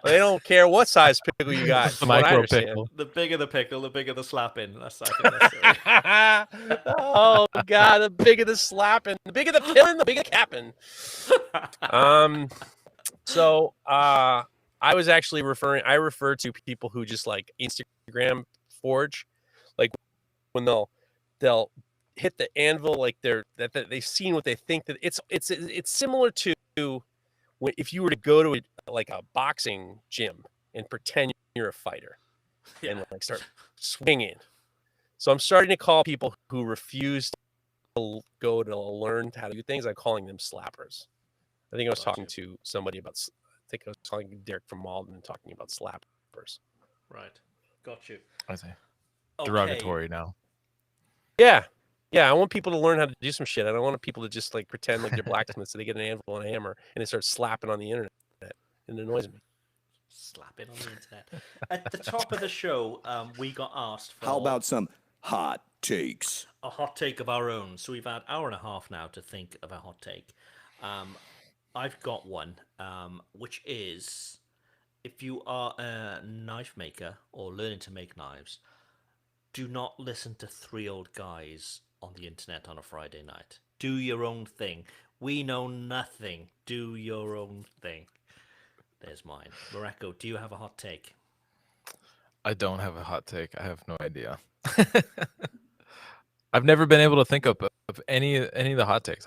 They don't care what size pickle you got. The from what I micro understand. pickle. The bigger the pickle, the bigger the slapping. That's I think that's it. Oh God, the bigger the slapping, the bigger the pilling, the bigger the capping. So I was actually I refer to people who just like Instagram forge. Like when they'll hit the anvil like they've seen what they think that it's similar to when if you were to go to a boxing gym and pretend you're a fighter and like start swinging. So I'm starting to call people who refuse to go to learn how to do things. I'm calling them slappers. I think I was talking to somebody about. I think I was talking to Derek from Malden and talking about slappers. Right. Got you. I see. Okay. Derogatory now. Yeah. Yeah, I want people to learn how to do some shit. I don't want people to just like pretend like they're blacksmiths so they get an anvil and a hammer and they start slapping on the internet. It annoys me. Slapping on the internet. At the top of the show, we got asked for How about some hot takes? a hot take of our own. So we've had an hour and a half now to think of a hot take. I've got one, which is if you are a knife maker or learning to make knives, do not listen to 3 old guys on the internet on a Friday night. Do your own thing. We know nothing. Do your own thing. There's mine. Mareko, do you have a hot take? I don't have a hot take. I have no idea. I've never been able to think of any of the hot takes.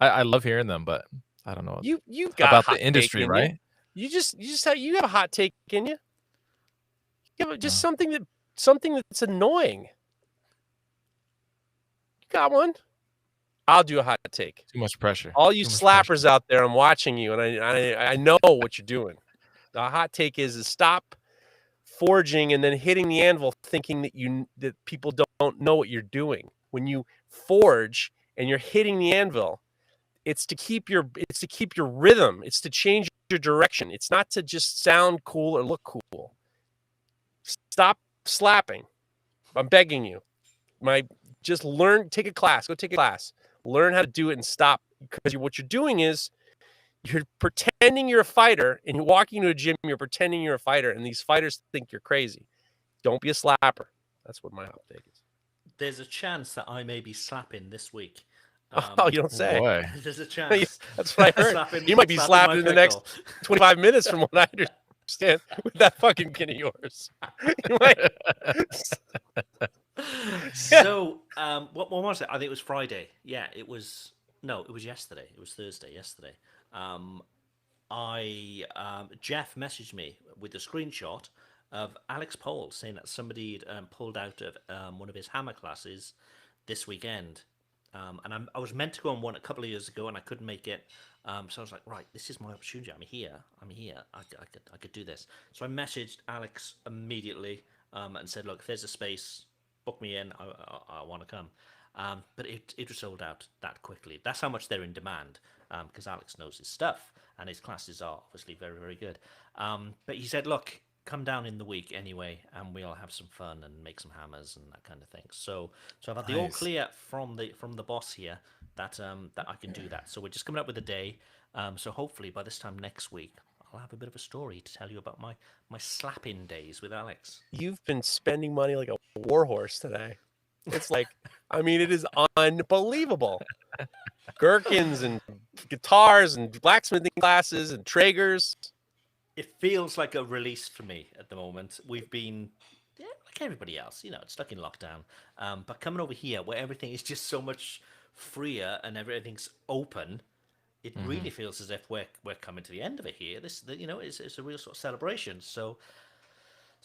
I love hearing them, but I don't know You've got about a hot the industry, take in right? You have a hot take in you. You have just something that's annoying. You got one? I'll do a hot take. Too much pressure. All you Too much slappers pressure. out there, I'm watching you, and I know what you're doing. The hot take is stop forging and then hitting the anvil, thinking that people don't know what you're doing. When you forge and you're hitting the anvil, it's to keep your rhythm. It's to change your direction. It's not to just sound cool or look cool. Stop slapping. I'm begging you. Just learn. Take a class. Go take a class. Learn how to do it and stop. Because what you're doing is you're pretending you're a fighter, and you're walking to a gym. You're pretending you're a fighter, and these fighters think you're crazy. Don't be a slapper. That's what my hot take is. There's a chance that I may be slapping this week. Oh, you don't say. Boy. There's a chance. That's what I heard. You might be slapping in the next 25 minutes from what I understand with that fucking kid of yours. You might. So, what was it? I think it was Friday. Yeah, it was yesterday. It was Thursday yesterday. Geoff messaged me with a screenshot of Alex Pole saying that somebody had pulled out of one of his hammer classes this weekend. And I was meant to go on one a couple of years ago, and I couldn't make it. So I was like, right, this is my opportunity. I'm here. I could do this. So I messaged Alex immediately and said, look, if there's a space, book me in. I want to come. But it was sold out that quickly. That's how much they're in demand, because Alex knows his stuff, and his classes are obviously very, very good. But he said, look, come down in the week anyway, and we'll have some fun and make some hammers and that kind of thing. So I've had the all clear from the boss here that I can do that. So we're just coming up with a day. So hopefully by this time next week, I'll have a bit of a story to tell you about my slapping days with Alex. You've been spending money like a warhorse today. It's like, I mean, it is unbelievable. Gherkins and guitars and blacksmithing classes and Traegers. It feels like a release for me at the moment. We've been, like everybody else, stuck in lockdown. But coming over here where everything is just so much freer and everything's open, it really feels as if we're coming to the end of it here. It's a real sort of celebration. So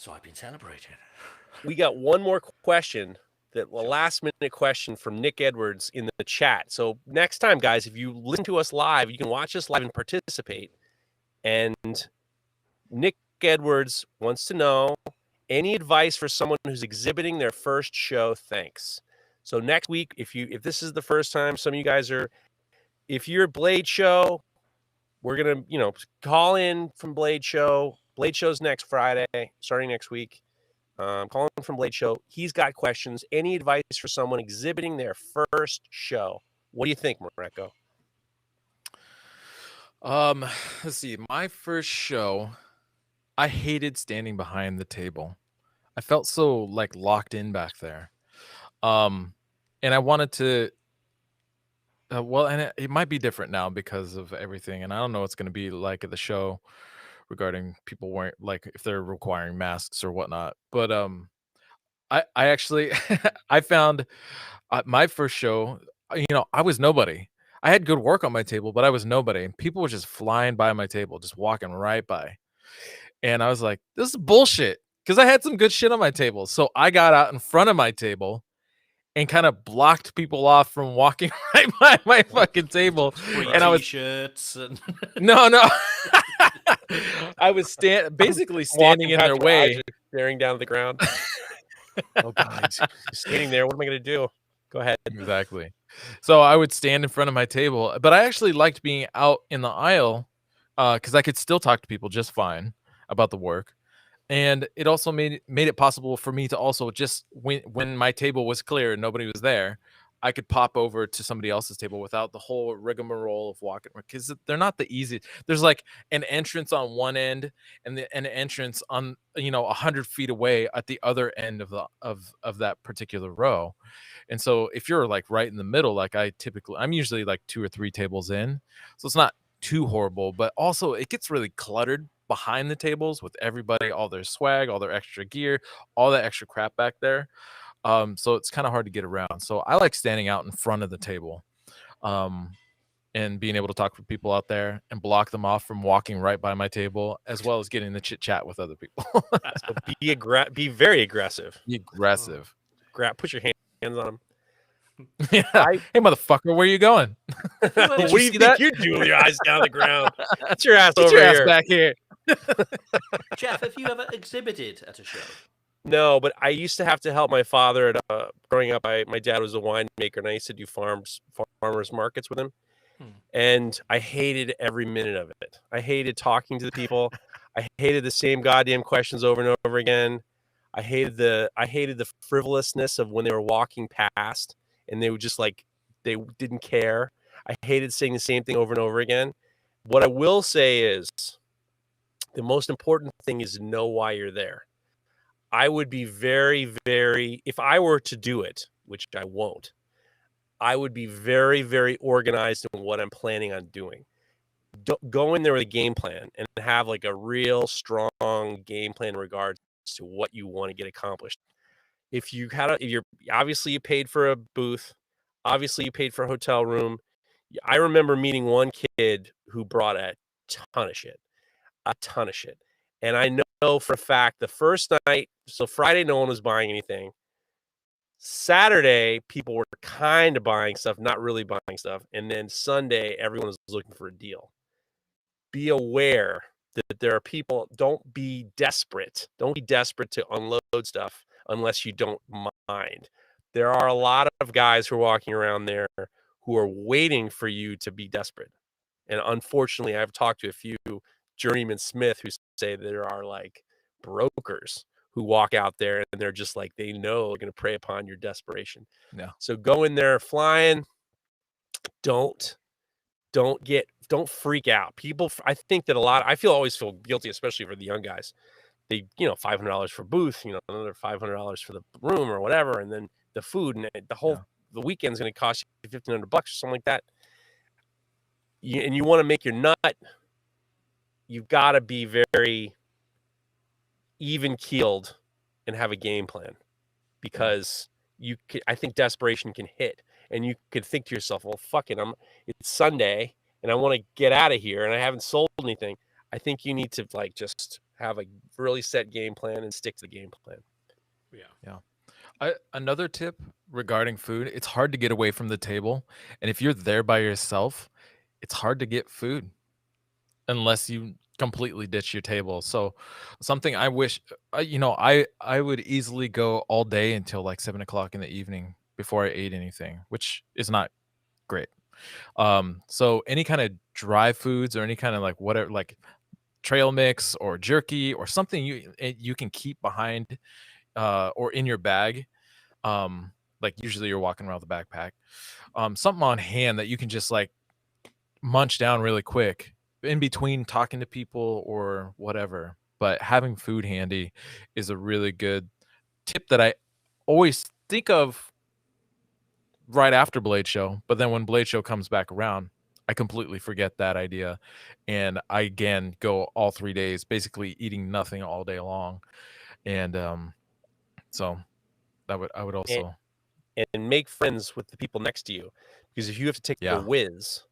I've been celebrating. We got one more question, a last minute question from Nick Edwards in the chat. So next time, guys, if you listen to us live, you can watch us live and participate. And Nick Edwards wants to know any advice for someone who's exhibiting their first show. Thanks. So next week, if this is the first time, some of you guys if you're Blade Show, we're gonna call in from Blade Show. Blade Show's next Friday, starting next week. Calling from Blade Show. He's got questions. Any advice for someone exhibiting their first show? What do you think, Mareko? Let's see. My first show, I hated standing behind the table. I felt so locked in back there. And I wanted to and it might be different now because of everything, and I don't know what's going to be like at the show regarding people wearing if they're requiring masks or whatnot. But I actually I found my first show. I was nobody. I had good work on my table, but I was nobody. And people were just flying by my table, just walking right by. And I was like, this is bullshit. Because I had some good shit on my table. So I got out in front of my table and kind of blocked people off from walking right by my fucking table. Free And I was t-shirts and no. I was basically standing in their past your eyes, way. just staring down at the ground. Oh God, he's standing there. What am I going to do? Go ahead. Exactly. So I would stand in front of my table, but I actually liked being out in the aisle because I could still talk to people just fine about the work. And it also made it possible for me to also just when my table was clear and nobody was there, I could pop over to somebody else's table without the whole rigmarole of walking, because they're not the easy. There's like an entrance on one end and an entrance on 100 feet away at the other end of that particular row. And so if you're like right in the middle, like I'm usually like 2 or 3 tables in, so it's not too horrible, but also it gets really cluttered behind the tables with everybody, all their swag, all their extra gear, all that extra crap back there. So it's kind of hard to get around. So I like standing out in front of the table, and being able to talk with people out there and block them off from walking right by my table, as well as getting the chit chat with other people. So be very aggressive. Be aggressive. Put your hands on him. Yeah. Hey, motherfucker, where you going? What do you see that? think you're doing with your eyes down the ground? Get your ass Get over your ass here. back here. Jeff, have you ever exhibited at a show? No, but I used to have to help my father at growing up. My dad was a winemaker, and I used to do farmers markets with him. And I hated every minute of it. I hated talking to the people. I hated the same goddamn questions over and over again. I hated the frivolousness of when they were walking past and they would just like they didn't care. I hated saying the same thing over and over again. What I will say is the most important thing is to know why you're there. I would be very, very, if I were to do it, which I won't, I would be very, very organized in what I'm planning on doing. Go in there with a game plan and have like a real strong game plan in regards to what you want to get accomplished. If you're obviously you paid for a booth, obviously you paid for a hotel room. I remember meeting one kid who brought a ton of shit. And I know for a fact the first night, so Friday, no one was buying anything. Saturday, people were kind of buying stuff, not really buying stuff. And then Sunday, everyone was looking for a deal. Be aware that there are people, don't be desperate. Don't be desperate to unload stuff unless you don't mind. There are a lot of guys who are walking around there who are waiting for you to be desperate. And unfortunately, I've talked to a few journeyman Smith who say there are like brokers who walk out there and they're just like, they know they're going to prey upon your desperation. Yeah. So go in there flying. Don't freak out. People, I think that I always feel guilty, especially for the young guys. They, $500 for booth, another $500 for the room or whatever. And then the food and the weekend's going to cost you $1,500 or something like that. And you want to make your nut. You've got to be very even keeled and have a game plan, because I think desperation can hit, and you could think to yourself, well, fuck it, it's Sunday and I want to get out of here and I haven't sold anything. I think you need to like just have a really set game plan and stick to the game plan. Yeah. Another tip regarding food, it's hard to get away from the table. And if you're there by yourself, it's hard to get food unless you completely ditch your table. So something I wish, I would easily go all day until like 7 o'clock in the evening before I ate anything, which is not great. So any kind of dry foods or any kind of like whatever, like trail mix or jerky or something you can keep behind or in your bag. Like usually you're walking around with a backpack. Something on hand that you can just like munch down really quick in between talking to people or whatever. But having food handy is a really good tip that I always think of right after Blade Show. But then when Blade Show comes back around, I completely forget that idea. And I, again, go all 3 days basically eating nothing all day long. And so I would also. And make friends with the people next to you, because if you have to take Yeah. a whiz,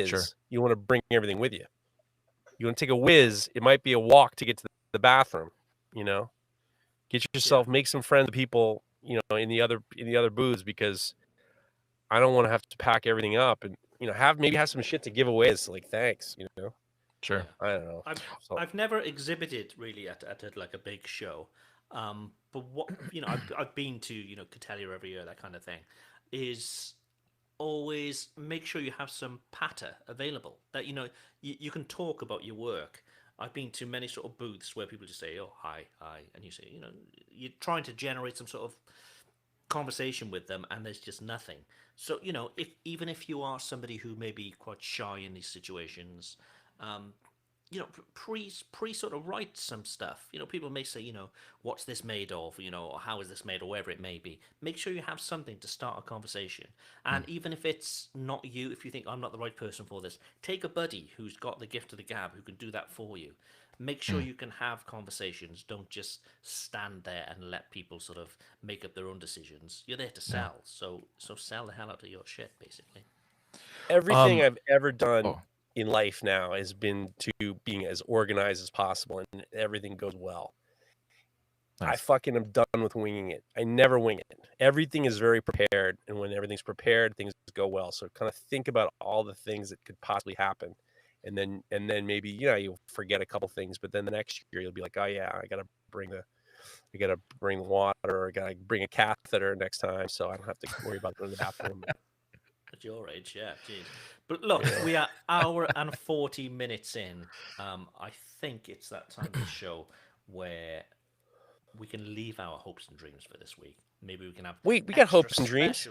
Sure. you want to bring everything with you. You want to take a whiz, it might be a walk to get to the bathroom. Get yourself, make some friends with people, in the other booths, because I don't want to have to pack everything up and have some shit to give away. It's like, thanks. Sure. I don't know. I've never exhibited really at like a big show, but what I've been to Catalia every year, that kind of thing, is always make sure you have some patter available that you can talk about your work. I've been to many sort of booths where people just say, "Oh, hi," and you say, you're trying to generate some sort of conversation with them, and there's just nothing. So even if you are somebody who may be quite shy in these situations, pre sort of write some stuff. People may say, what's this made of, or how is this made, or whatever it may be. Make sure you have something to start a conversation. And even if it's not you, if you think I'm not the right person for this, take a buddy who's got the gift of the gab who can do that for you. Make sure you can have conversations. Don't just stand there and let people sort of make up their own decisions. You're there to sell, so sell the hell out of your shit, basically. Everything I've ever done in life now has been to being as organized as possible, and everything goes well. Nice. I fucking am done with winging it. I never wing it. Everything is very prepared, and when everything's prepared, things go well. So kind of think about all the things that could possibly happen, and then maybe you'll forget a couple things, but then the next year you'll be like, oh yeah, I gotta bring the water, or I gotta bring a catheter next time, so I don't have to worry about going to the bathroom. At your age, yeah, geez. But look, we are hour and 40 minutes in. I think it's that time of the show where we can leave our hopes and dreams for this week. Maybe we can have. We got hopes and dreams.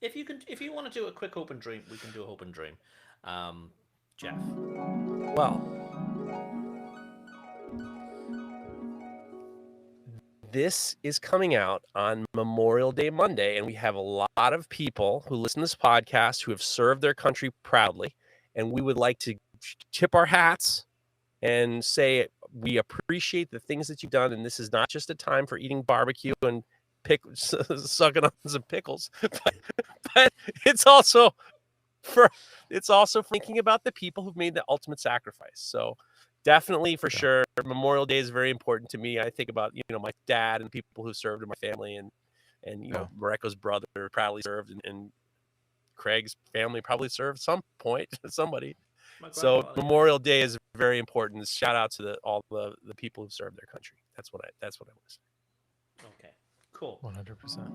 If you want to do a quick hope and dream, we can do a hope and dream. Geoff. Well, this is coming out on Memorial Day Monday, and we have a lot of people who listen to this podcast who have served their country proudly, and we would like to tip our hats and say we appreciate the things that you've done, and this is not just a time for eating barbecue and sucking on some pickles, but it's also for thinking about the people who've made the ultimate sacrifice. So definitely, for sure, Memorial Day is very important to me. I think about my dad and people who served in my family, and Mareko's brother proudly served, and Craig's family probably served some point, somebody. So Memorial Day is very important. Shout out to all the people who served their country. That's what I want to say. Okay, cool. 100%.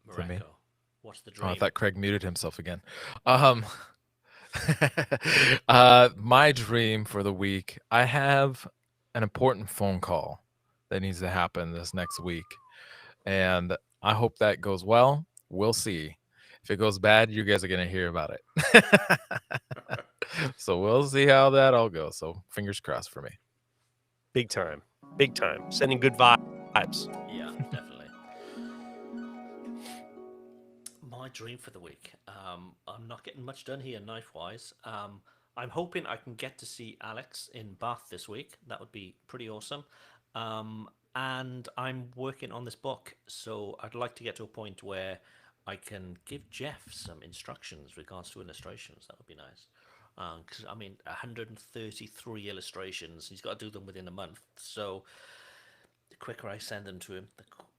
Mareko, what's the dream? Oh, I thought Craig muted himself again. My dream for the week, I have an important phone call that needs to happen this next week, and I hope that goes well. We'll see. If it goes bad, you guys are going to hear about it. So we'll see how that all goes. So fingers crossed for me. Big time. Sending good vibes. Yeah, definitely. My dream for the week. I'm not getting much done here knife-wise. I'm hoping I can get to see Alex in Bath this week. That would be pretty awesome. And I'm working on this book, so I'd like to get to a point where I can give Geoff some instructions regards to illustrations. That would be nice. Because 133 illustrations. He's got to do them within a month. So the quicker I send them to him,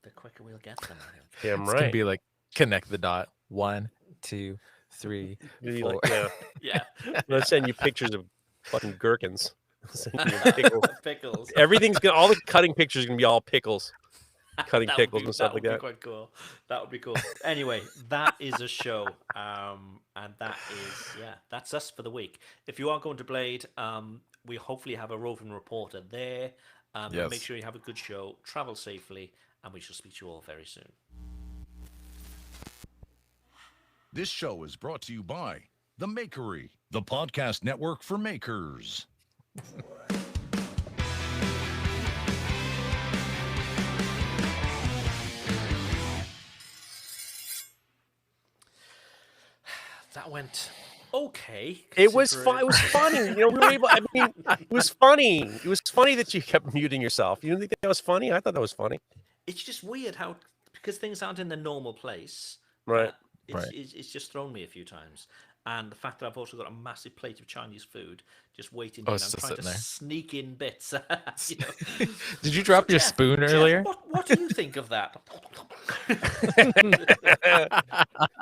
the quicker we'll get them. I think. Damn It's right. gonna be like connect the dot. 1, 2, 3, 4. Like, yeah. I'm gonna send you pictures of fucking gherkins. Send you pickles. Pickles. All the cutting pictures are gonna be all pickles. Cutting pickles and stuff like that. That would be quite cool. That would be cool. Anyway, that is a show. And that's us for the week. If you are going to Blade, we hopefully have a roving reporter there. Yes. Make sure you have a good show, travel safely, and we shall speak to you all very soon. This show is brought to you by The Makery, the podcast network for makers. That went okay. It was fun. It was funny. You know, we were able. I mean, it was funny. It was funny that you kept muting yourself. You didn't think that was funny? I thought that was funny. It's just weird how, because things aren't in the normal place. Right. It's just thrown me a few times. And the fact that I've also got a massive plate of Chinese food just waiting here, Oh, and it's I'm just trying to sitting there. sneak in bits. You know. Did you drop So, your Geoff, spoon Geoff, earlier? what do you think of that?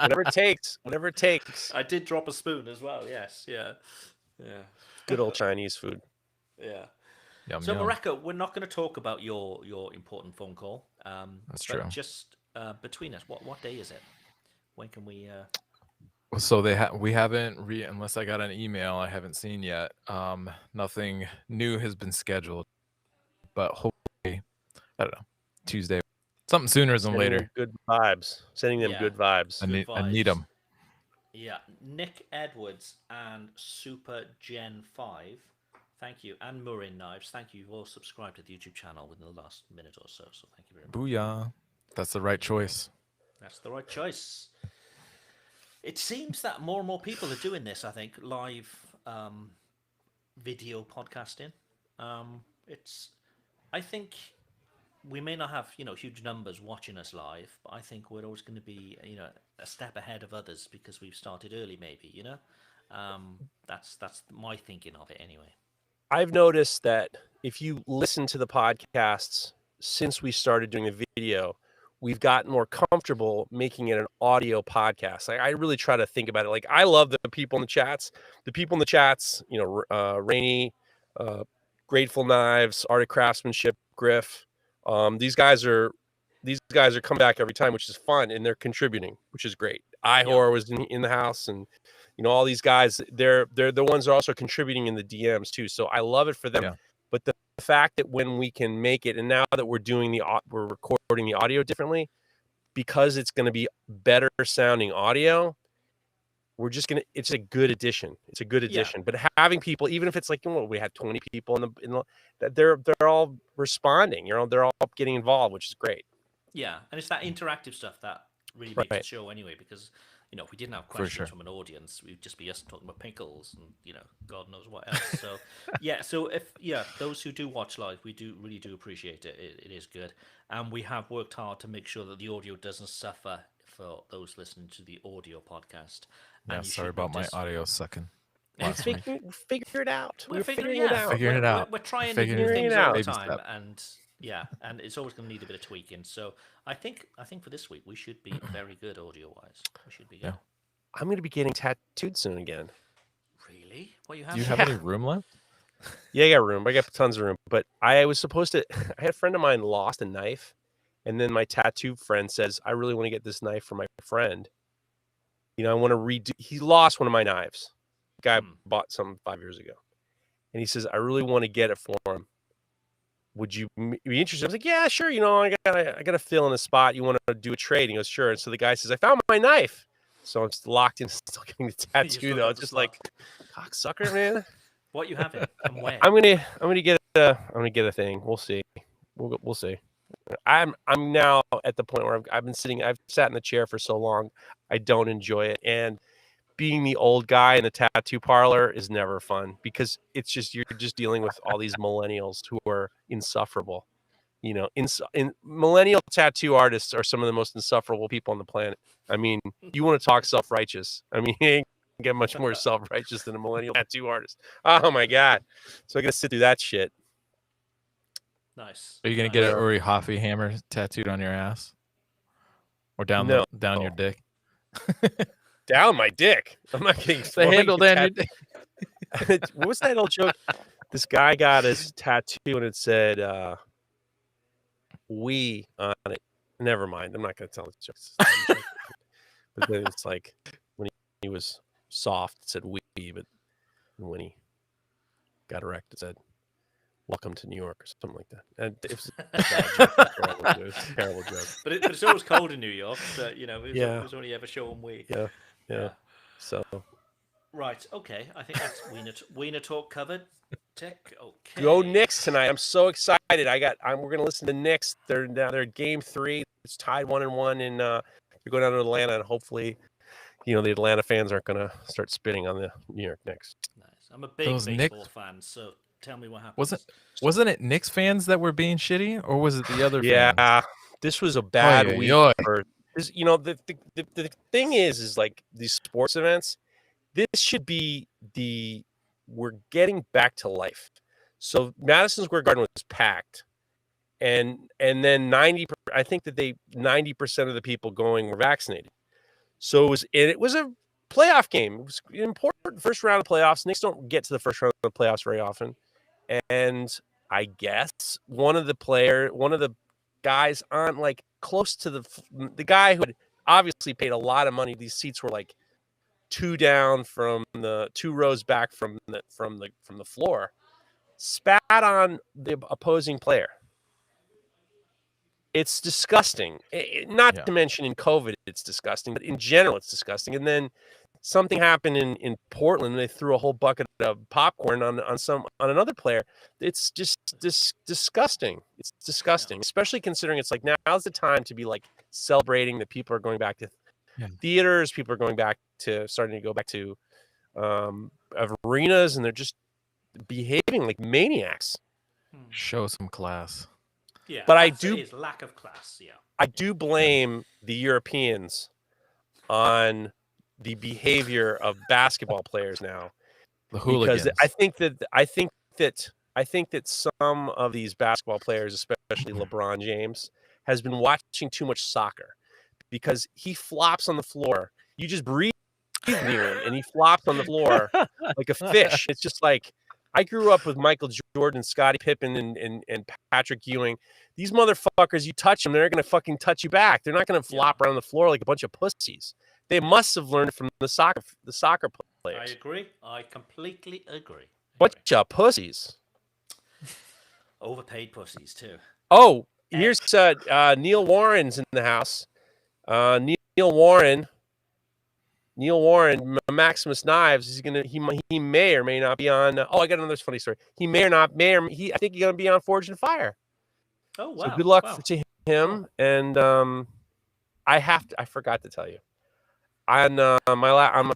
Whatever it takes. Whatever it takes. I did drop a spoon as well. Yes. Yeah. Good old Chinese food. Yeah. Yum, So, yum. Mareko, we're not going to talk about your important phone call. That's but true. Just between us, what day is it? When can we? So we haven't unless I got an email I haven't seen yet. Nothing new has been scheduled, but hopefully, I don't know, Tuesday, something sooner than Sending later. them good vibes. Sending them Yeah. good vibes. I need them. Yeah, Nick Edwards and Super Gen 5. Thank you. And Murin Knives. Thank you. You've all subscribed to the YouTube channel within the last minute or so. So thank you very much. Booyah! That's the right choice. That's the right choice. It seems that more and more people are doing this, I think, live video podcasting. I think we may not have, huge numbers watching us live, but I think we're always going to be, a step ahead of others because we've started early, maybe, That's my thinking of it anyway. I've noticed that if you listen to the podcasts since we started doing the video, we've gotten more comfortable making it an audio podcast. I really try to think about it. Like, I love the people in the chats. The people in the chats, Rainey, Grateful Knives, Art of Craftsmanship, Griff. These guys are coming back every time, which is fun, and they're contributing, which is great. Ihor was in the house, and all these guys, they're the ones that are also contributing in the DMs too. So I love it for them. Yeah. But the fact that when we can make it, and now that we're recording the audio differently, because it's going to be better sounding audio, we're just gonna. It's a good addition. It's a good addition. Yeah. But having people, even if it's like we had 20 people in the they're all responding. They're all getting involved, which is great. Yeah, and it's that interactive stuff that really makes the show anyway. Because if we didn't have questions from an audience, we'd just be us talking about pickles and God knows what else. So so if those who do watch live, we really do appreciate it. It is good, and we have worked hard to make sure that the audio doesn't suffer for those listening to the audio podcast. Yeah, sorry about my audio sucking. Figure it out. We're figuring it out. We're trying to do things all the time, and it's always going to need a bit of tweaking. So I think for this week we should be very good audio-wise. We should be good. Yeah. I'm going to be getting tattooed soon again. Really? What you have? Do you have any room left? Yeah, I got room. I got tons of room. But I was supposed to. I had a friend of mine lost a knife, and then my tattoo friend says, "I really want to get this knife for my friend. I want to redo." He lost one of my knives. Guy bought some 5 years ago, and he says, "I really want to get it for him. Would you be interested?" I was like, "Yeah, sure. I got to fill in a spot. You want to do a trade?" And he goes, "Sure." And so the guy says, "I found my knife." So I'm locked in, still getting the tattoo though. It's just like, cocksucker, man. What you having and where? I'm gonna get a thing. We'll see. We'll see. I'm now at the point where I've sat in the chair for so long, I don't enjoy it. And being the old guy in the tattoo parlor is never fun because it's just you're just dealing with all these millennials who are insufferable. In millennial tattoo artists are some of the most insufferable people on the planet. I mean, you want to talk self-righteous? I mean, you ain't get much more self-righteous than a millennial tattoo artist. Oh my god! So I got to sit through that shit. Nice. Are you gonna get an Uri Hoffy hammer tattooed on your ass, or down your dick? Down my dick. I'm not getting the handle down your dick. What was that old joke? This guy got his tattoo and it said "we" on it. Never mind. I'm not going to tell the jokes. But then it's like when he was soft, it said "we," but when he got erect, it said "Welcome to New York" or something like that. And it was a bad joke. It was a terrible joke. But it's always cold in New York. So, it was only ever showing we. Yeah. So. Right. Okay. I think that's Wiener Talk covered. Tick. Okay. Go Knicks tonight. I'm so excited. We're gonna listen to Knicks. They're at game 3. It's tied 1-1, and they're going down to Atlanta, and hopefully, the Atlanta fans aren't going to start spitting on the New York Knicks. Nice. I'm a big Those baseball Knicks- fan, so tell me what happens. Wasn't it Knicks fans that were being shitty, or was it the other fans? Yeah, this was a bad Oy, week oy. for the thing is like these sports events. This should be we're getting back to life. So Madison Square Garden was packed, and then 90% of the people going were vaccinated. So it was a playoff game. It was an important first round of playoffs. Knicks don't get to the first round of the playoffs very often, and I guess one of the guys on like close to the guy who had obviously paid a lot of money. These seats were like two rows back from the floor. Spat on the opposing player. It's disgusting. Not to mention in COVID, it's disgusting, but in general, it's disgusting. And then something happened in Portland. They threw a whole bucket of popcorn on another player. It's just disgusting. It's disgusting, especially considering it's like now's the time to be like celebrating that people are going back to theaters. People are starting to go back to arenas, and they're just behaving like maniacs. Show some class. Yeah, but it is lack of class. Yeah, I do blame the Europeans on the behavior of basketball players now. The hooligans. Because I think that some of these basketball players, especially LeBron James, has been watching too much soccer because he flops on the floor. You just breathe near him and he flops on the floor like a fish. It's just like, I grew up with Michael Jordan, Scottie Pippen, and Patrick Ewing. These motherfuckers, you touch them, they're going to fucking touch you back. They're not going to flop around the floor like a bunch of pussies. They must have learned from the soccer players. I agree. I completely agree. Bunch of pussies. Overpaid pussies too. Oh, here's Neil Warren's in the house. Neil Warren, Maximus Knives. He may or may not be on. I got another funny story. He may or not I think he's going to be on Forge and Fire. Oh wow! So good luck to him. And I forgot to tell you. On my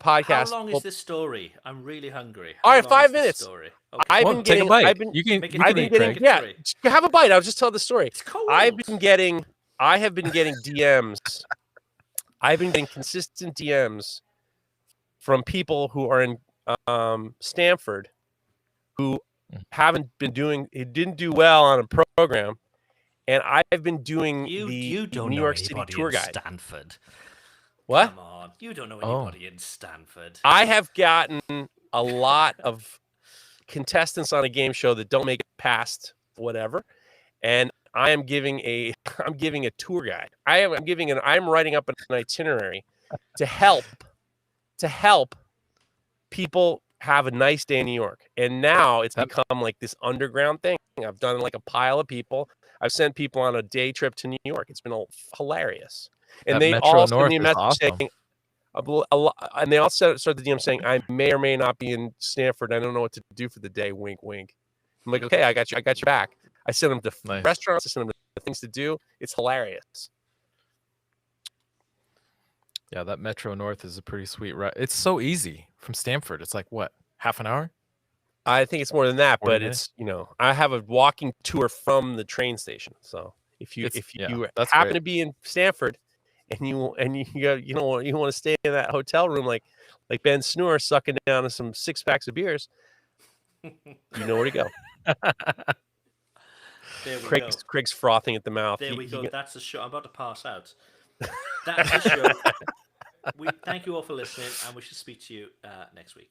podcast. How long is this story? I'm really hungry. All right, 5 minutes. Okay. I've been getting. Have a bite. I'll just tell the story. It's cold. I have been getting DMs. I've been getting consistent DMs from people who are in Stanford who didn't do well on a program, and I've been doing you don't New know York City anybody tour in guide. Stanford. What? Come on, you don't know anybody in Stanford. I have gotten a lot of contestants on a game show that don't make it past whatever, and I'm giving a tour guide. I'm writing up an itinerary to help people have a nice day in New York. And now it's become like this underground thing. I've done like a pile of people. I've sent people on a day trip to New York. It's been hilarious. And they all send me a message saying, and they all start the DM saying, I may or may not be in Stanford. I don't know what to do for the day. Wink, wink. I'm like, okay, I got you back. I send them to restaurants. I send them to things to do. It's hilarious. Yeah, that Metro North is a pretty sweet ride. It's so easy from Stanford. It's like, what, half an hour? I think it's more than that, 40 but minutes? it's, I have a walking tour from the train station. So if you happen to be in Stanford and you want to stay in that hotel room like Ben Snur sucking down some 6 packs of beers, you know where to go. There we go. Craig's frothing at the mouth. There we go. That's the show. I'm about to pass out. That's the show. We thank you all for listening, and we should speak to you next week.